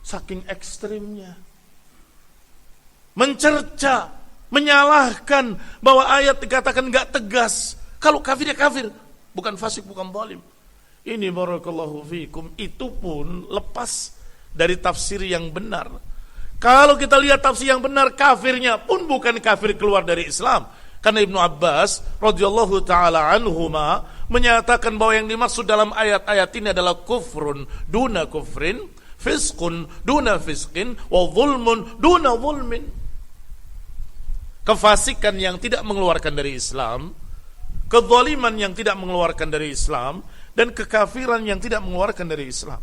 Saking ekstrimnya, mencerca, menyalahkan bahwa ayat dikatakan nggak tegas. Kalau kafir ya kafir, bukan fasik, bukan zalim. Ini barakallahu fikum, itu pun lepas dari tafsir yang benar. Kalau kita lihat tafsir yang benar, kafirnya pun bukan kafir keluar dari Islam. Karena Ibnu Abbas radhiyallahu taala anhuma menyatakan bahwa yang dimaksud dalam ayat-ayat ini adalah kufrun duna kufrin, fisqun duna fisqin, wa zulmun duna zulmin. Kefasikan yang tidak mengeluarkan dari Islam, kezaliman yang tidak mengeluarkan dari Islam, dan kekafiran yang tidak mengeluarkan dari Islam.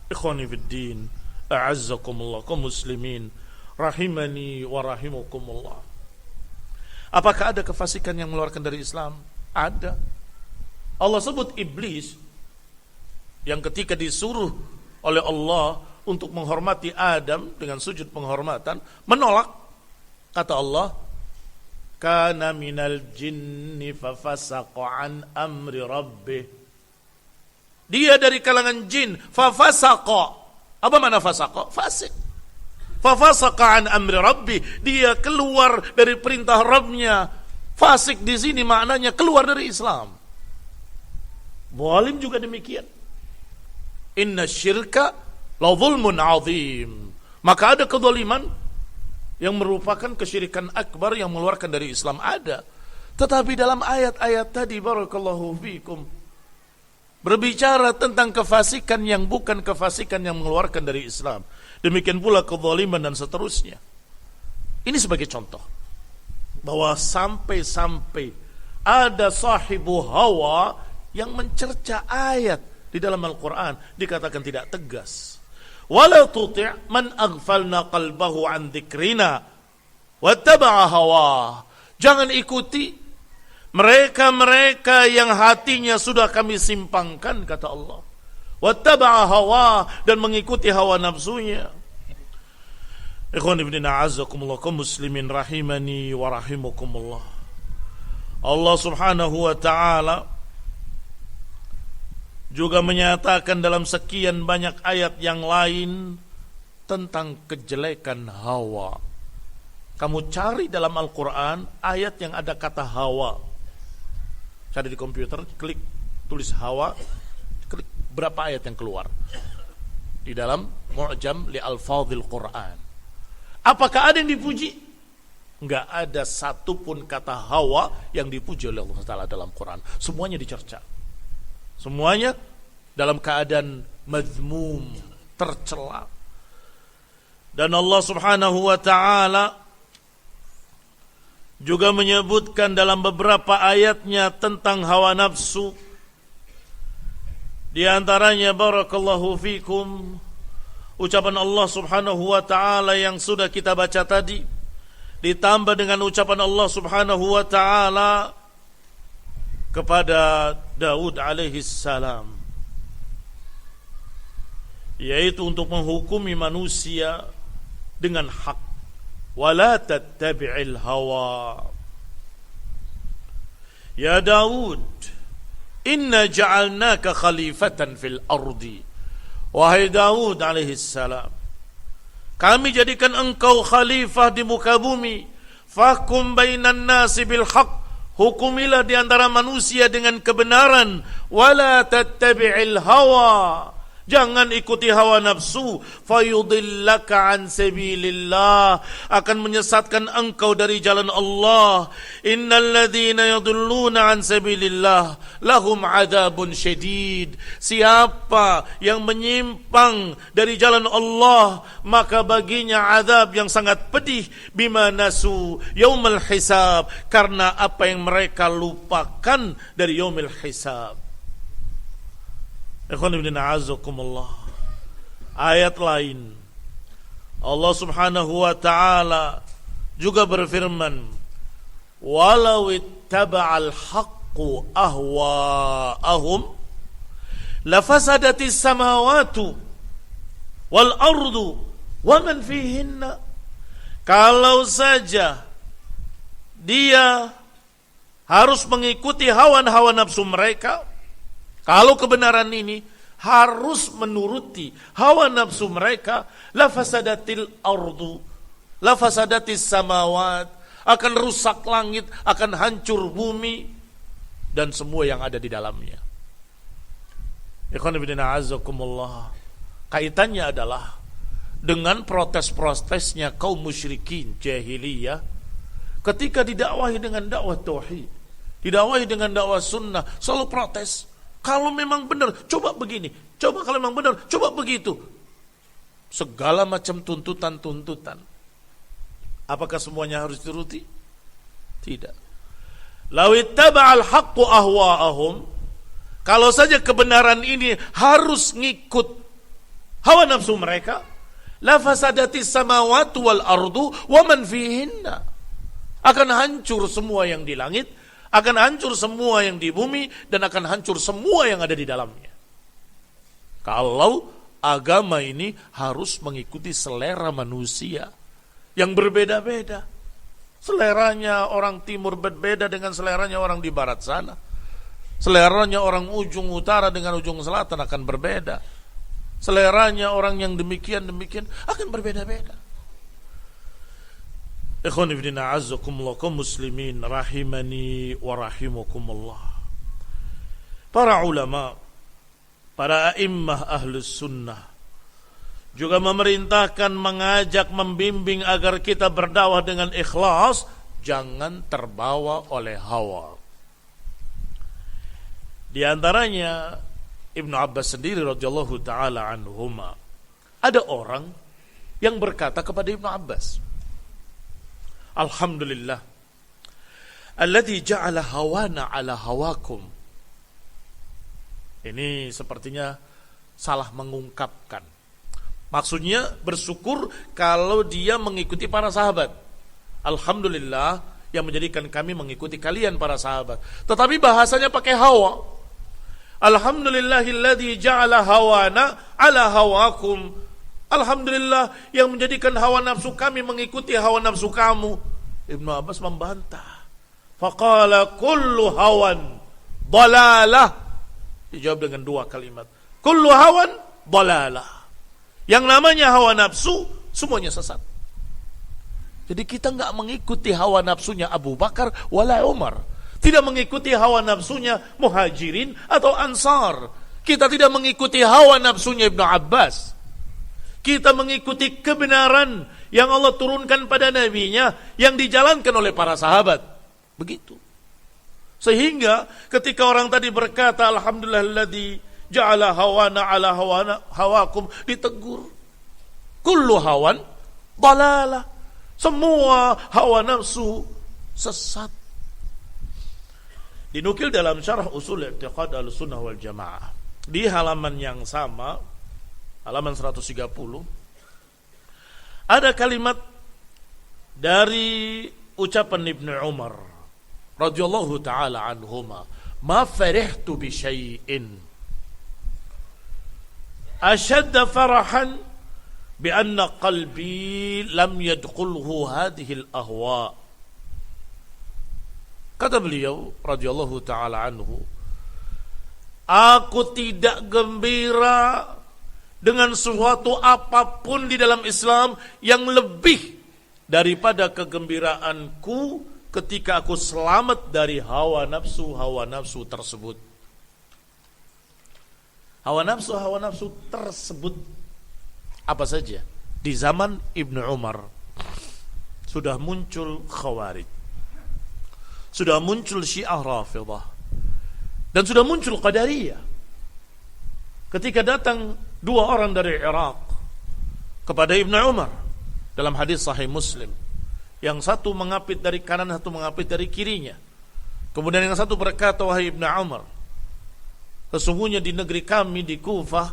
Ikhwani fid din, a'azzakumullah, kaum muslimin rahimani wa rahimakumullah. Apakah ada kefasikan yang mengeluarkan dari Islam? Ada. Allah sebut iblis yang ketika disuruh oleh Allah untuk menghormati Adam dengan sujud penghormatan, menolak. Kata Allah, kana minal jinni fafasaqa an amri rabbih. Dia dari kalangan jin, fafasaqa. Apa makna fasaqa? Fasik. Fafasaqa an amri rabbih, dia keluar dari perintah Rabbnya. Fasik di sini maknanya keluar dari Islam. Zalim juga demikian. Inna syirka la zulmun azim. Maka ada kezaliman yang merupakan kesyirikan akbar yang mengeluarkan dari Islam, ada. Tetapi dalam ayat-ayat tadi barakallahu fikum berbicara tentang kefasikan yang bukan kefasikan yang mengeluarkan dari Islam. Demikian pula kezaliman dan seterusnya. Ini sebagai contoh bahwa sampai-sampai ada sahibu hawa yang mencerca ayat di dalam Al-Quran dikatakan tidak tegas. Wala tuti' man aghfalna qalbahu an dzikrina wattaba'a hawa. Jangan ikuti mereka-mereka yang hatinya sudah kami simpangkan, kata Allah. Wattaba'a hawa, dan mengikuti hawa nafsunya. Ikhwan ibn a'azzakumullah, kaum muslimin rahimani wa rahimakumullah. Allah subhanahu wa ta'ala juga menyatakan dalam sekian banyak ayat yang lain tentang kejelekan hawa. Kamu cari dalam Al-Quran ayat yang ada kata hawa. Cari di komputer, klik tulis hawa, klik berapa ayat yang keluar di dalam Mu'jam li Alfadhil Quran. Apakah ada yang dipuji? Enggak ada satupun kata hawa yang dipuji oleh Allah Ta'ala dalam Quran. Semuanya dicerca. Semuanya dalam keadaan mazmum, tercela. Dan Allah Subhanahu wa ta'ala juga menyebutkan dalam beberapa ayatnya tentang hawa nafsu. Di antaranya barakallahu fikum ucapan Allah Subhanahu wa ta'ala yang sudah kita baca tadi, ditambah dengan ucapan Allah Subhanahu wa ta'ala kepada Daud alaihi salam, yaitu untuk menghukumi manusia dengan hak. Wala tattabi'il hawa. Ya Daud, inna ja'alnaka khalifatan fil ardi. Wahai Daud alaihi salam, kami jadikan engkau khalifah di muka bumi. Fahkum bainan nasi bil haq. Hukumilah di antara manusia dengan kebenaran. Wala tattabi'il hawa. Jangan ikuti hawa nafsu. Fayudillaka an sabilillah. Akan menyesatkan engkau dari jalan Allah. Innal ladzina yadulluna an sabilillah lahum adzabun syadid. Siapa yang menyimpang dari jalan Allah, maka baginya azab yang sangat pedih. Bima nasu yaumil hisab. Karena apa yang mereka lupakan dari yaumil hisab. Ikhwan ibn a'azakumullah. Ayat lain Allah Subhanahu wa ta'ala juga berfirman, walau ittaba'al haqqu ahwa'ahum lafasadatis samawatu wal ardu wa man fihinna. Kalau saja dia harus mengikuti hawa nafsu mereka, kalau kebenaran ini harus menuruti hawa nafsu mereka, lafasadatil ardu, lafasadatis samawat, akan rusak langit, akan hancur bumi dan semua yang ada di dalamnya. Ikhwan fillah azakumullah. Kaitannya adalah dengan protes-protesnya kaum musyrikin jahiliyah ketika didakwahi dengan dakwah tauhid, didakwahi dengan dakwah sunnah, selalu protes. Kalau memang benar, coba begini. Coba kalau memang benar, coba begitu. Segala macam tuntutan-tuntutan. Apakah semuanya harus dituruti? Tidak. Law ittaba'al haqqu ahwa'ahum, kalau saja kebenaran ini harus ngikut hawa nafsu mereka, la fasadatis samawati wal ardu wa man fihinna. Akan hancur semua yang di langit, akan hancur semua yang di bumi, dan akan hancur semua yang ada di dalamnya. Kalau agama ini harus mengikuti selera manusia yang berbeda-beda. Seleranya orang timur berbeda dengan seleranya orang di barat sana. Seleranya orang ujung utara dengan ujung selatan akan berbeda. Seleranya orang yang demikian akan berbeda-beda. Ikhwan fillah azzakumullah, kaum muslimin rahimani wa rahimakumullah. Para ulama, para a'immah ahlus sunnah juga memerintahkan, mengajak, membimbing agar kita berdakwah dengan ikhlas, jangan terbawa oleh hawa. Di antaranya Ibnu Abbas sendiri radhiyallahu taala anhuma, ada orang yang berkata kepada Ibnu Abbas, alhamdulillah alladzi ja'ala hawana ala hawakum. Ini sepertinya salah mengungkapkan. Maksudnya bersyukur kalau dia mengikuti para sahabat. Alhamdulillah yang menjadikan kami mengikuti kalian para sahabat. Tetapi bahasanya pakai hawa. Alhamdulillahilladzi ja'ala hawana ala hawakum. Alhamdulillah yang menjadikan hawa nafsu kami mengikuti hawa nafsu kamu. Ibnu Abbas membantah. Faqala kullu hawan dalalah. Dijawab dengan dua kalimat. Kullu hawan dalalah. Yang namanya hawa nafsu semuanya sesat. Jadi kita enggak mengikuti hawa nafsunya Abu Bakar wala Umar. Tidak mengikuti hawa nafsunya Muhajirin atau Ansar. Kita tidak mengikuti hawa nafsunya Ibnu Abbas. Kita mengikuti kebenaran yang Allah turunkan pada nabinya, yang dijalankan oleh para sahabat. Begitu. Sehingga ketika orang tadi berkata alhamdulillahilladzi ja'ala hawana ala hawakum, ditegur. Kullu hawan dalalah. Semua hawa nafsu sesat. Dinukil dalam syarah usul i'tiqad al-sunnah wal jamaah. Di halaman yang sama, halaman 130, ada kalimat dari ucapan Ibnu Umar radhiyallahu taala anhuma, ma farihtu bi syai'in ashadda farahan bi anna qalbi lam yadkhulhu hadhihi al-ahwa. Kata beliau radhiyallahu taala anhu, aku tidak gembira dengan sesuatu apapun di dalam Islam yang lebih daripada kegembiraanku ketika aku selamat dari hawa nafsu tersebut. Hawa nafsu tersebut apa saja? Di zaman Ibnu Umar sudah muncul Khawarij, sudah muncul Syiah Rafidhah, dan sudah muncul Qadariyah. Ketika datang dua orang dari Irak kepada Ibnu Umar dalam hadis Sahih Muslim, yang satu mengapit dari kanan, satu mengapit dari kirinya. Kemudian yang satu berkata, wahai Ibnu Umar, sesungguhnya di negeri kami di Kufah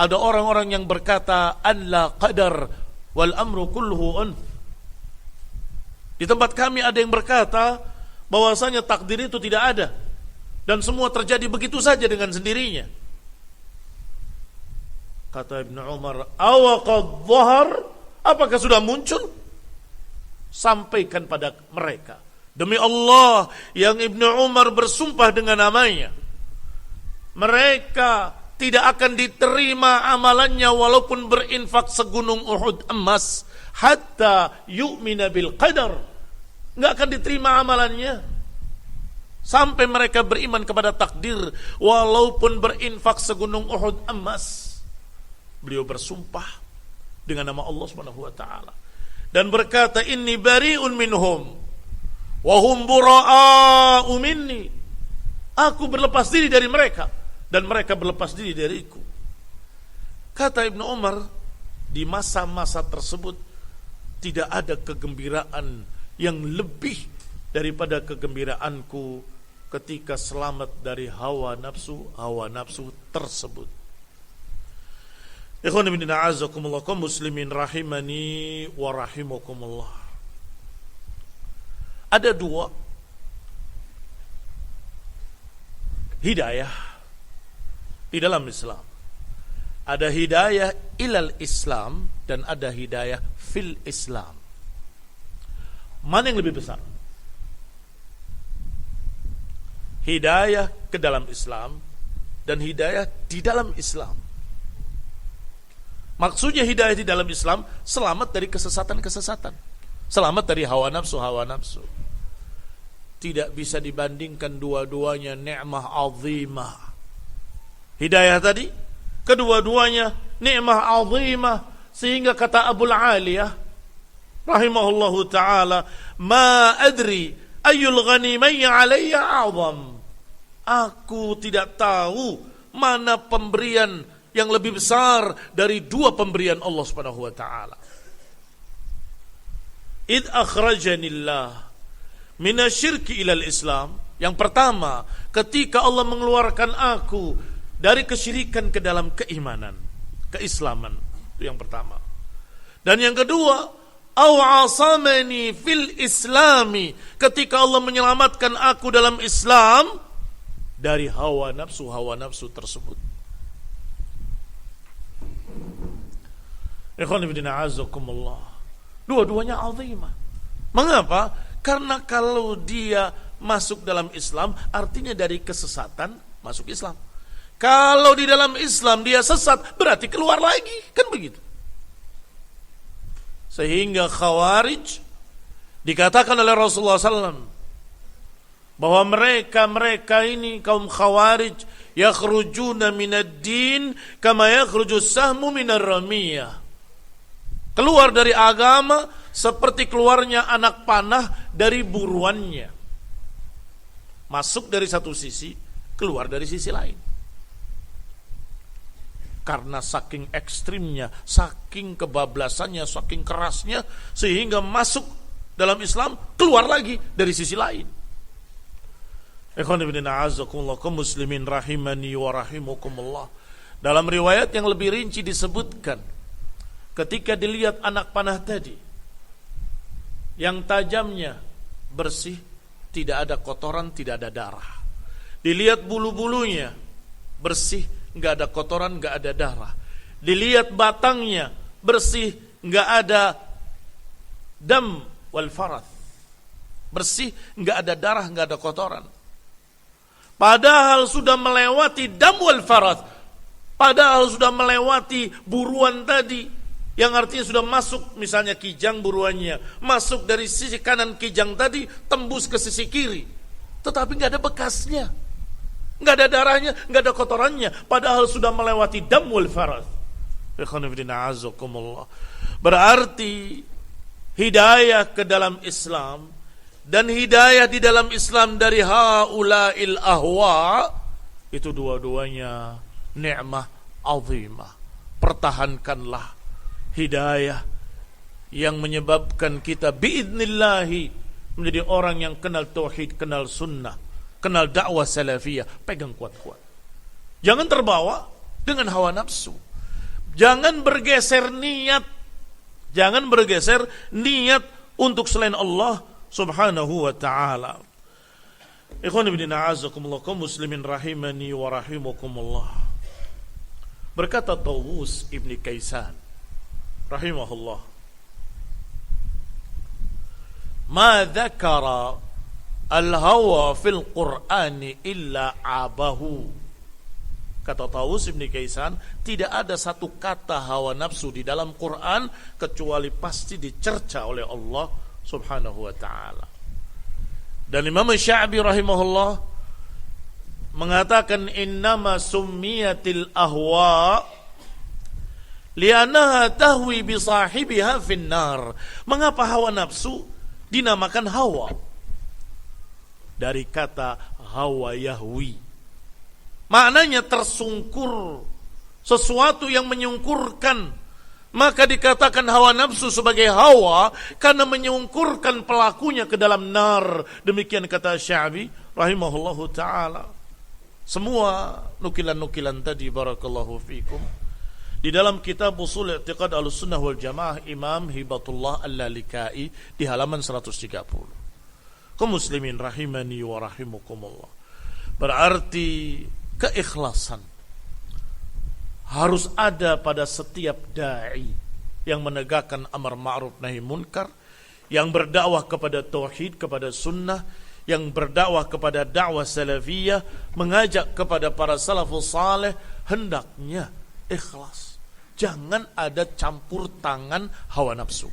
ada orang-orang yang berkata an la qadar wal amru kulluhu unf. Di tempat kami ada yang berkata bahwasanya takdir itu tidak ada dan semua terjadi begitu saja dengan sendirinya. Kata Ibnu Umar, awaqad dhahar, apakah sudah muncul? Sampaikan pada mereka. Demi Allah yang Ibnu Umar bersumpah dengan namanya, mereka tidak akan diterima amalannya walaupun berinfak segunung Uhud emas, hatta yu'mina bil qadar. Enggak akan diterima amalannya sampai mereka beriman kepada takdir walaupun berinfak segunung Uhud emas. Beliau bersumpah dengan nama Allah Subhanahu wa taala dan berkata, inni bari'un minhum wa hum bura'a'u minni. Aku berlepas diri dari mereka dan mereka berlepas diri dariku. Kata Ibnu Umar, di masa-masa tersebut tidak ada kegembiraan yang lebih daripada kegembiraanku ketika selamat dari hawa nafsu tersebut. Ikhwan ibn a'azakumullah, kaum muslimin rahimani wa rahimakumullah. Ada dua hidayah di dalam Islam. Ada hidayah ilal Islam dan ada hidayah fil Islam. Mana yang lebih besar? Hidayah ke dalam Islam dan hidayah di dalam Islam. Maksudnya hidayah di dalam Islam, selamat dari kesesatan-kesesatan, selamat dari hawa nafsu. Tidak bisa dibandingkan dua-duanya nikmah azimah. Hidayah tadi, kedua-duanya nikmah azimah, sehingga kata Abul Aliyah rahimahullahu ta'ala, ma adri ayyul ghanimayya alayya a'zam. Aku tidak tahu mana pemberian yang lebih besar dari dua pemberian Allah Subhanahu wa taala. Id akhrajanillah minasyirki ilal Islam. Yang pertama, ketika Allah mengeluarkan aku dari kesyirikan ke dalam keimanan, keislaman. Itu yang pertama. Dan yang kedua, au asamani fil islami, ketika Allah menyelamatkan aku dalam Islam dari hawa nafsu tersebut. Ikhwan ibn a'azakumullah, dua-duanya azimah. Mengapa? Karena kalau dia masuk dalam Islam, artinya dari kesesatan masuk Islam. Kalau di dalam Islam dia sesat, berarti keluar lagi, kan begitu. Sehingga Khawarij dikatakan oleh Rasulullah SAW bahwa mereka ini kaum Khawarij yakhrujuna minad din kama yakhrujus sahmu minar ramiyah. Keluar dari agama seperti keluarnya anak panah dari buruannya. Masuk dari satu sisi, keluar dari sisi lain. Karena saking ekstrimnya, saking kebablasannya, saking kerasnya, sehingga masuk dalam Islam, keluar lagi dari sisi lain. Ikhwan ibn a'azakumullah, kaum muslimin rahimani wa rahimakumullah. Dalam riwayat yang lebih rinci disebutkan, ketika dilihat anak panah tadi yang tajamnya bersih, tidak ada kotoran, tidak ada darah. Dilihat bulu-bulunya bersih, enggak ada kotoran, enggak ada darah. Dilihat batangnya bersih, enggak ada dam wal farath. Bersih, enggak ada darah, enggak ada kotoran. Padahal sudah melewati dam wal farath. Padahal sudah melewati buruan tadi, yang artinya sudah masuk, misalnya kijang buruannya, masuk dari sisi kanan kijang tadi, tembus ke sisi kiri. Tetapi nggak ada bekasnya, nggak ada darahnya, nggak ada kotorannya. Padahal sudah melewati dam wal farath. Berarti hidayah ke dalam Islam dan hidayah di dalam Islam dari haula'il ahwa, itu dua-duanya ni'mah azimah. Pertahankanlah hidayah yang menyebabkan kita biidnillahi menjadi orang yang kenal tauhid, kenal sunnah, kenal dakwah salafiyah. Pegang kuat-kuat. Jangan terbawa dengan hawa nafsu. Jangan bergeser niat. Jangan bergeser niat untuk selain Allah Subhanahu wa ta'ala. Ikhwan ibn a'azakumullah, kaum muslimin rahimani wa rahimakumullah. Berkata Tawus ibni Kaisan rahimahullah, ma dzakara al-hawa fil Qur'ani illa abahu. Kata Tawus ibni Kaisan, tidak ada satu kata hawa nafsu di dalam Quran kecuali pasti dicerca oleh Allah subhanahu wa ta'ala. Dan Imam Sya'bi rahimahullah mengatakan, innama summiyatil ahwa li'annaha tahwi bi sahibiha finnar. Mengapa hawa nafsu dinamakan hawa? Dari kata hawa yahwi, maknanya tersungkur, sesuatu yang menyungkurkan. Maka dikatakan hawa nafsu sebagai hawa karena menyungkurkan pelakunya ke dalam nar. Demikian kata Sya'bi rahimahullahu ta'ala. Semua nukilan-nukilan tadi, barakallahu fikum, di dalam kitab Ushul I'tiqad Ahlussunnah wal Jamaah Imam Hibatullah Al-Lalikai di halaman 130. Kaum muslimin rahimani wa rahimukumullah. Berarti keikhlasan harus ada pada setiap dai yang menegakkan amar ma'ruf nahi munkar, yang berdakwah kepada tauhid, kepada sunnah, yang berdakwah kepada dakwah salafiyah, mengajak kepada para salafus saleh, hendaknya ikhlas. Jangan ada campur tangan hawa nafsu.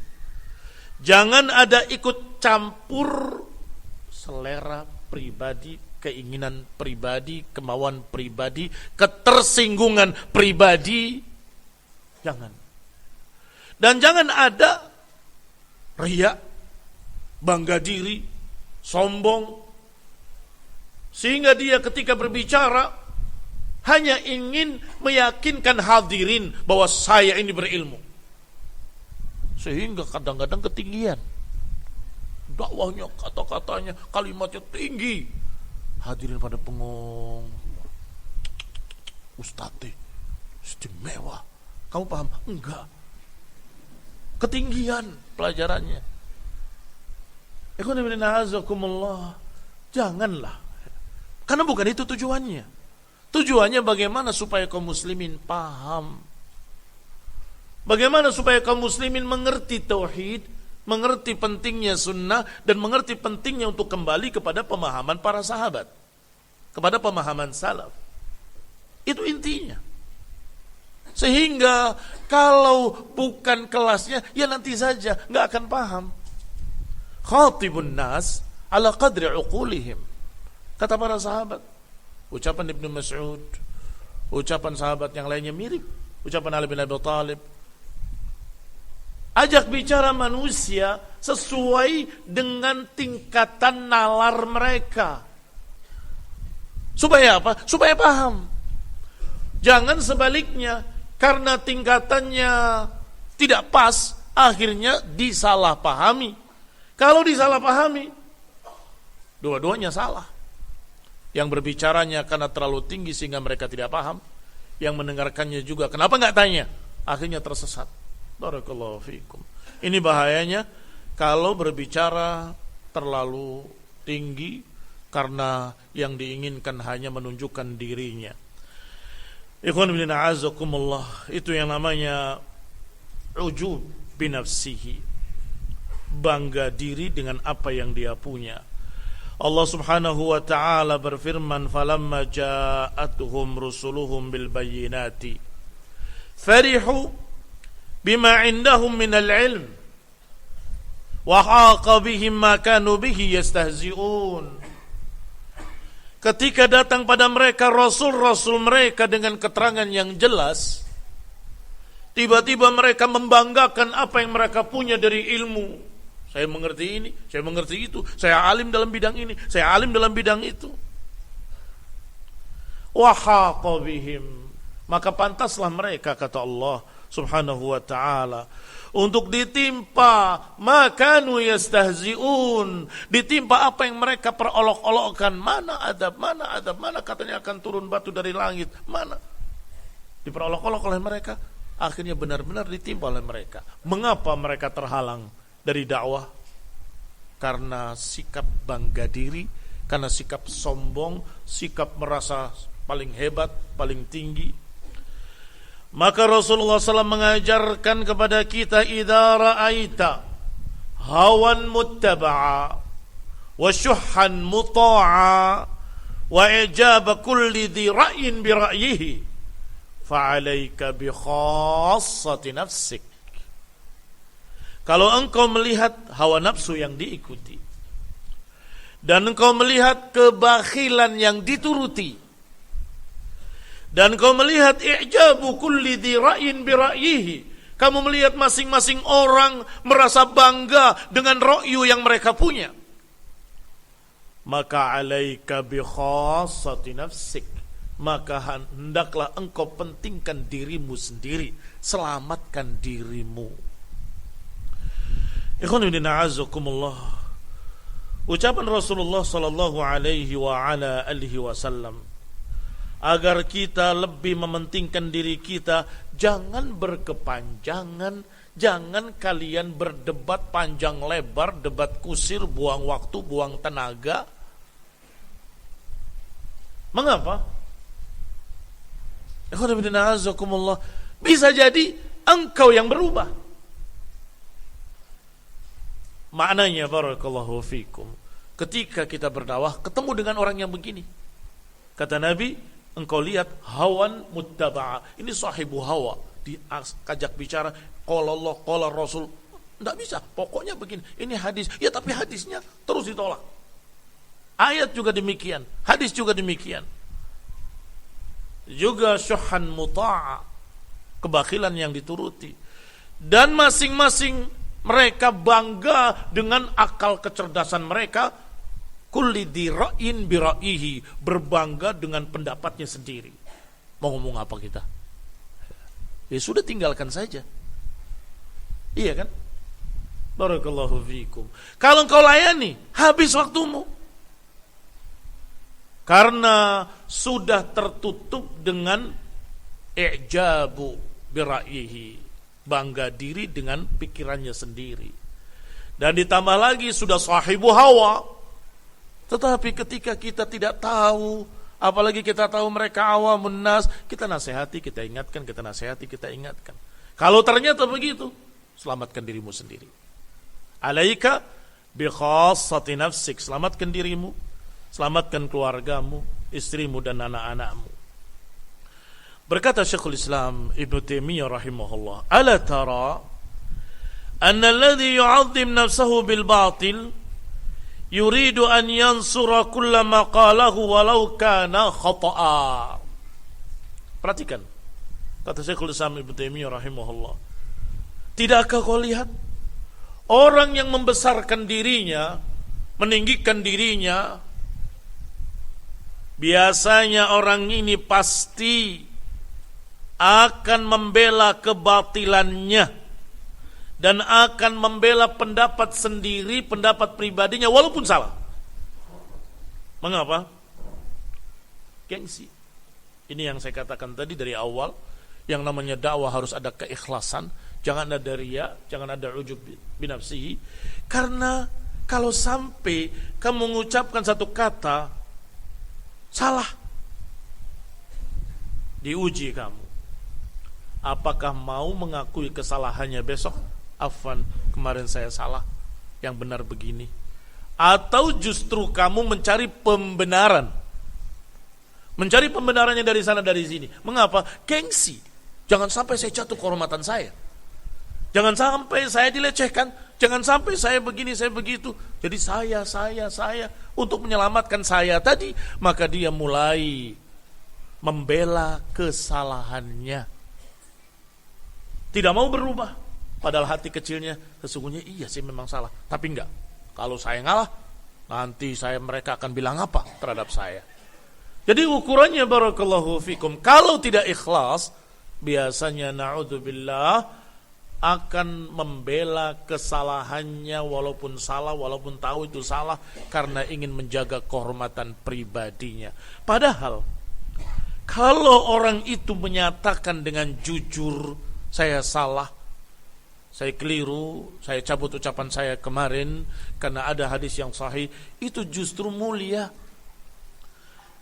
Jangan ada ikut campur selera pribadi, keinginan pribadi, kemauan pribadi, ketersinggungan pribadi. Jangan. Dan jangan ada riya, bangga diri, sombong, sehingga dia ketika berbicara hanya ingin meyakinkan hadirin bahwa saya ini berilmu, sehingga kadang-kadang ketinggian dakwahnya, kata-katanya, kalimatnya tinggi. Hadirin pada pengong, Ustadz istimewa, kamu paham? Enggak, ketinggian pelajarannya. Janganlah, karena bukan itu tujuannya. Tujuannya bagaimana supaya kaum muslimin paham, bagaimana supaya kaum muslimin mengerti tauhid, mengerti pentingnya sunnah, dan mengerti pentingnya untuk kembali kepada pemahaman para sahabat, kepada pemahaman salaf. Itu intinya. Sehingga kalau bukan kelasnya, ya nanti saja nggak akan paham. Khatibun nas ala qadri uqulihim, kata para sahabat. Ucapan Ibnu Mas'ud, ucapan sahabat yang lainnya mirip, ucapan Ali bin Abi Thalib. Ajak bicara manusia sesuai dengan tingkatan nalar mereka. Supaya apa? Supaya paham. Jangan sebaliknya, karena tingkatannya tidak pas, akhirnya disalahpahami. Kalau disalahpahami, dua-duanya salah. Yang berbicaranya karena terlalu tinggi sehingga mereka tidak paham, yang mendengarkannya juga kenapa nggak tanya, akhirnya tersesat. Barakallahu fikum. Ini bahayanya kalau berbicara terlalu tinggi karena yang diinginkan hanya menunjukkan dirinya. Ikhwan bin a'azakumullah, itu yang namanya ujub binafsihi, bangga diri dengan apa yang dia punya. Allah subhanahu wa ta'ala berfirman, falamma ja'atuhum rusuluhum bil bayyinati farihu bima indahum minal ilm wa haqa bihim ma kanu bihi yastahzi'un. Ketika datang pada mereka rasul-rasul mereka dengan keterangan yang jelas, tiba-tiba mereka membanggakan apa yang mereka punya dari ilmu. Saya mengerti ini, saya mengerti itu, saya alim dalam bidang ini, saya alim dalam bidang itu. Wa haqa bihim, maka pantaslah mereka, kata Allah subhanahu wa ta'ala, untuk ditimpa makanu yastahzi'un, ditimpa apa yang mereka perolok-olokkan. Mana adab, mana katanya akan turun batu dari langit, mana diperolok-olok oleh mereka, akhirnya benar-benar ditimpa oleh mereka. Mengapa mereka terhalang dari dakwah? Karena sikap bangga diri, karena sikap sombong, sikap merasa paling hebat, paling tinggi. Maka Rasulullah SAW mengajarkan kepada kita, idza ra'aita hawan muttaba'a wa syuhhan muta'a wa ijaba kulli dhi ra'yin bi ra'yihi fa'alaika bi khassati nafsik. Kalau engkau melihat hawa nafsu yang diikuti dan engkau melihat kebakhilan yang dituruti, dan kau melihat i'jabu kulli dhi ra'yin bi ra'yihi, kamu melihat masing-masing orang merasa bangga dengan ra'yu yang mereka punya, maka alaika bi khassati nafsik, maka hendaklah engkau pentingkan dirimu sendiri, selamatkan dirimu. Ikhwan fillah azakumullah. Ucapan Rasulullah sallallahu alaihi wa ala alihi wasallam agar kita lebih mementingkan diri kita, jangan berkepanjangan, jangan kalian berdebat panjang lebar, debat kusir, buang waktu, buang tenaga. Mengapa? Bisa jadi engkau yang berubah. Maknanya barakallahu fikum, ketika kita berdakwah ketemu dengan orang yang begini, kata Nabi, engkau lihat hawan muttaba'a, ini sahibu hawa, diajak bicara qala Allah qala Rasul, enggak bisa, pokoknya begini, ini hadis, ya tapi hadisnya terus ditolak. Ayat juga demikian, hadis juga demikian. Juga syuhhan muta'a, kebakhilan yang dituruti. Dan masing-masing mereka bangga dengan akal kecerdasan mereka, kulli dhi ra'yin bi ra'yihi, berbangga dengan pendapatnya sendiri. Mau ngomong apa kita? Ya sudah, tinggalkan saja. Iya kan? Barakallahu fiikum. Kalau engkau layani, habis waktumu. Karena sudah tertutup dengan i'jabu bi ra'yihi, bangga diri dengan pikirannya sendiri. Dan ditambah lagi sudah sahibu hawa. Tetapi ketika kita tidak tahu, apalagi kita tahu mereka awamun nas, kita nasihati, kita ingatkan, kita nasihati, kita ingatkan. Kalau ternyata begitu, selamatkan dirimu sendiri. Alaika bi khassati nafsik, selamatkan dirimu, selamatkan keluargamu, istrimu dan anak-anakmu. Berkata Syekhul Islam Ibnu Taimiyah rahimahullah, ala tara anna alladhi yu'azzim nafsahu bil batil yuridu an yansura kulla ma qalahu walau kana khata'a. Perhatikan kata Syekhul Islam Ibnu Taimiyah rahimahullah, tidakkah kau lihat orang yang membesarkan dirinya, meninggikan dirinya, biasanya orang ini pasti akan membela kebatilannya dan akan membela pendapat sendiri, pendapat pribadinya walaupun salah. Mengapa? Gengsi. Ini yang saya katakan tadi dari awal, yang namanya dakwah harus ada keikhlasan, jangan ada riya, jangan ada ujub binafsihi. Karena kalau sampai kamu mengucapkan satu kata salah, diuji kamu. Apakah mau mengakui kesalahannya besok? Afwan, kemarin saya salah, yang benar begini. Atau justru kamu mencari pembenaran, mencari pembenarannya dari sana dari sini. Mengapa? Gengsi. Jangan sampai saya jatuh kehormatan saya, jangan sampai saya dilecehkan, jangan sampai saya begini, saya begitu. Jadi saya untuk menyelamatkan saya tadi, maka dia mulai membela kesalahannya, tidak mau berubah. Padahal hati kecilnya sesungguhnya iya sih memang salah, tapi enggak, kalau saya ngalah nanti mereka akan bilang apa terhadap saya. Jadi ukurannya barakallahu fikum, kalau tidak ikhlas biasanya na'udzubillah akan membela kesalahannya walaupun salah, walaupun tahu itu salah, karena ingin menjaga kehormatan pribadinya. Padahal kalau orang itu menyatakan dengan jujur, saya salah, saya keliru, saya cabut ucapan saya kemarin karena ada hadis yang sahih, itu justru mulia,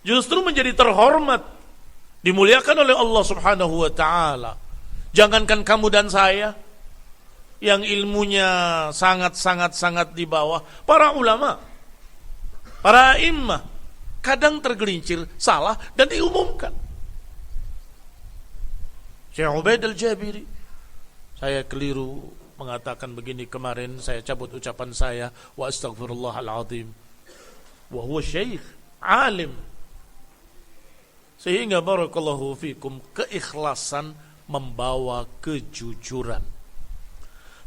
justru menjadi terhormat dimuliakan oleh Allah Subhanahu wa taala. Jangankan kamu dan saya yang ilmunya sangat di bawah, para ulama, para a'immah kadang tergelincir salah dan diumumkan. Syekh Ubaid al-Jabiri, saya keliru mengatakan begini kemarin, saya cabut ucapan saya, wa astaghfirullahal azim. Wa huwa syekh alim. Sehingga barakallahu fikum, keikhlasan membawa kejujuran.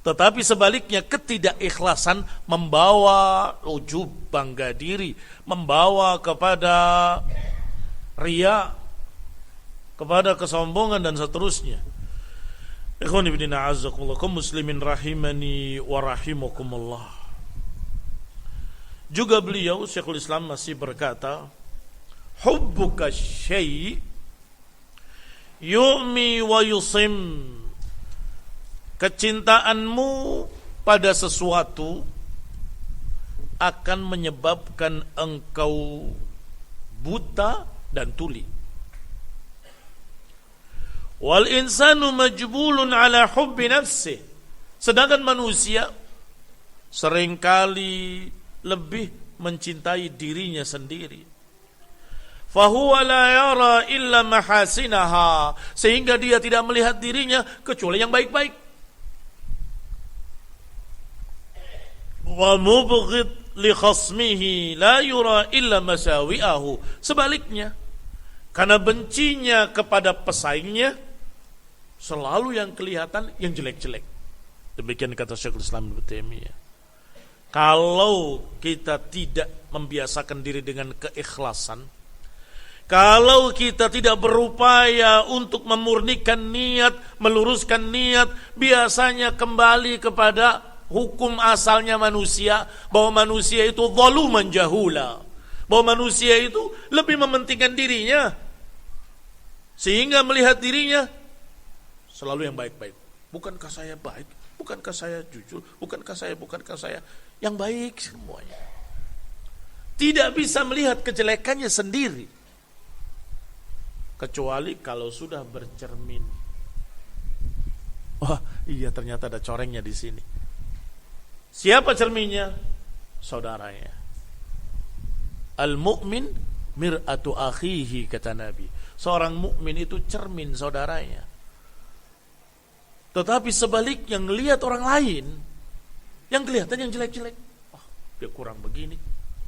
Tetapi sebaliknya ketidakikhlasan membawa ujub, bangga diri, membawa kepada riya, kepada kesombongan dan seterusnya. Ikhwani fillah a'azzakumullah, kaum muslimin rahimani wa rahimakumullah. Juga beliau Syekhul Islam masih berkata, hubbuka syai' yu'mi wa yusim. Kecintaanmu pada sesuatu akan menyebabkan engkau buta dan tuli. Wal insanu majbulun ala hubbi nafsih. Sedangkan manusia seringkali lebih mencintai dirinya sendiri. Fahuwa la yara illa mahasinaha, sehingga dia tidak melihat dirinya kecuali yang baik-baik. Wa mubghid li khasmihi la yura illa masawi'ahu. Sebaliknya, karena bencinya kepada pesaingnya, selalu yang kelihatan yang jelek-jelek. Demikian kata Syekhul Islam Ibnu Taimiyah. Kalau kita tidak membiasakan diri dengan keikhlasan, kalau kita tidak berupaya untuk memurnikan niat, meluruskan niat, biasanya kembali kepada hukum asalnya manusia, bahwa manusia itu zaluman jahula, bahwa manusia itu lebih mementingkan dirinya, sehingga melihat dirinya selalu yang baik-baik. Bukankah saya baik? Bukankah saya jujur? Bukankah saya yang baik semuanya? Tidak bisa melihat kejelekannya sendiri, kecuali kalau sudah bercermin. Wah, iya ternyata ada corengnya di sini. Siapa cerminnya? Saudaranya. Al-mu'min mir'atu akhihi, kata Nabi. Seorang mukmin itu cermin saudaranya. Tetapi sebalik yang lihat orang lain, yang kelihatan yang jelek-jelek. Oh, dia kurang begini,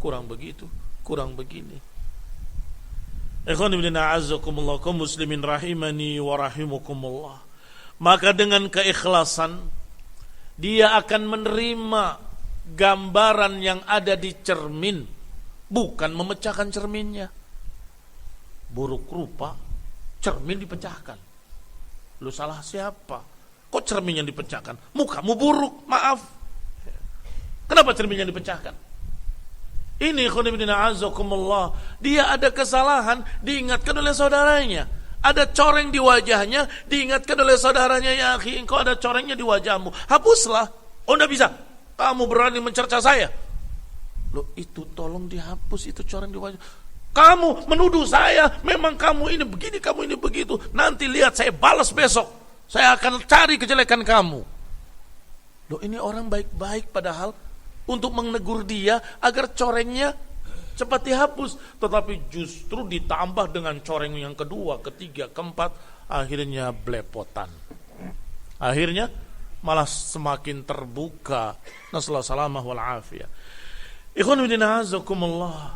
kurang begitu, kurang begini. Ikhwan ibn a'azzakumullah, kaum muslimin rahimani wa rahimakumullah. Maka dengan keikhlasan, dia akan menerima gambaran yang ada di cermin, bukan memecahkan cerminnya. Buruk rupa, cermin dipecahkan. Lu salah siapa? Kok cermin yang dipecahkan? Mukamu buruk, maaf. Kenapa cermin yang dipecahkan? Ini khonibina azakumullah, dia ada kesalahan, diingatkan oleh saudaranya. Ada coreng di wajahnya, diingatkan oleh saudaranya, ya akhi, engkau ada corengnya di wajahmu, hapuslah. Oh, enggak bisa, kamu berani mencerca saya. Loh, itu tolong dihapus, itu coreng di wajah. Kamu menuduh saya, memang kamu ini begini, kamu ini begitu. Nanti lihat saya balas besok. Saya akan cari kejelekan kamu. Loh, ini orang baik-baik padahal untuk menegur dia agar corengnya cepat dihapus. Tetapi justru ditambah dengan coreng yang kedua, ketiga, keempat. Akhirnya belepotan. Akhirnya malah semakin terbuka. Nasallahu salamah wal afiyah. Ikhwan fillah azakumullah.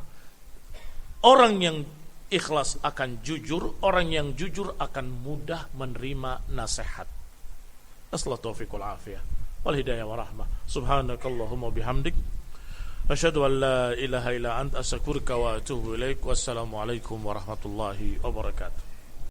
Orang yang ikhlas akan jujur, orang yang jujur akan mudah menerima nasihat. Nasallahu taufiq wal afiyah wal hidayah wa rahmah. Subhanakallahumma bihamdik, asyhadu an la ilaha illa anta, astaghfiruka wa atubu ilaik. Wassalamu alaikum warahmatullahi wabarakatuh.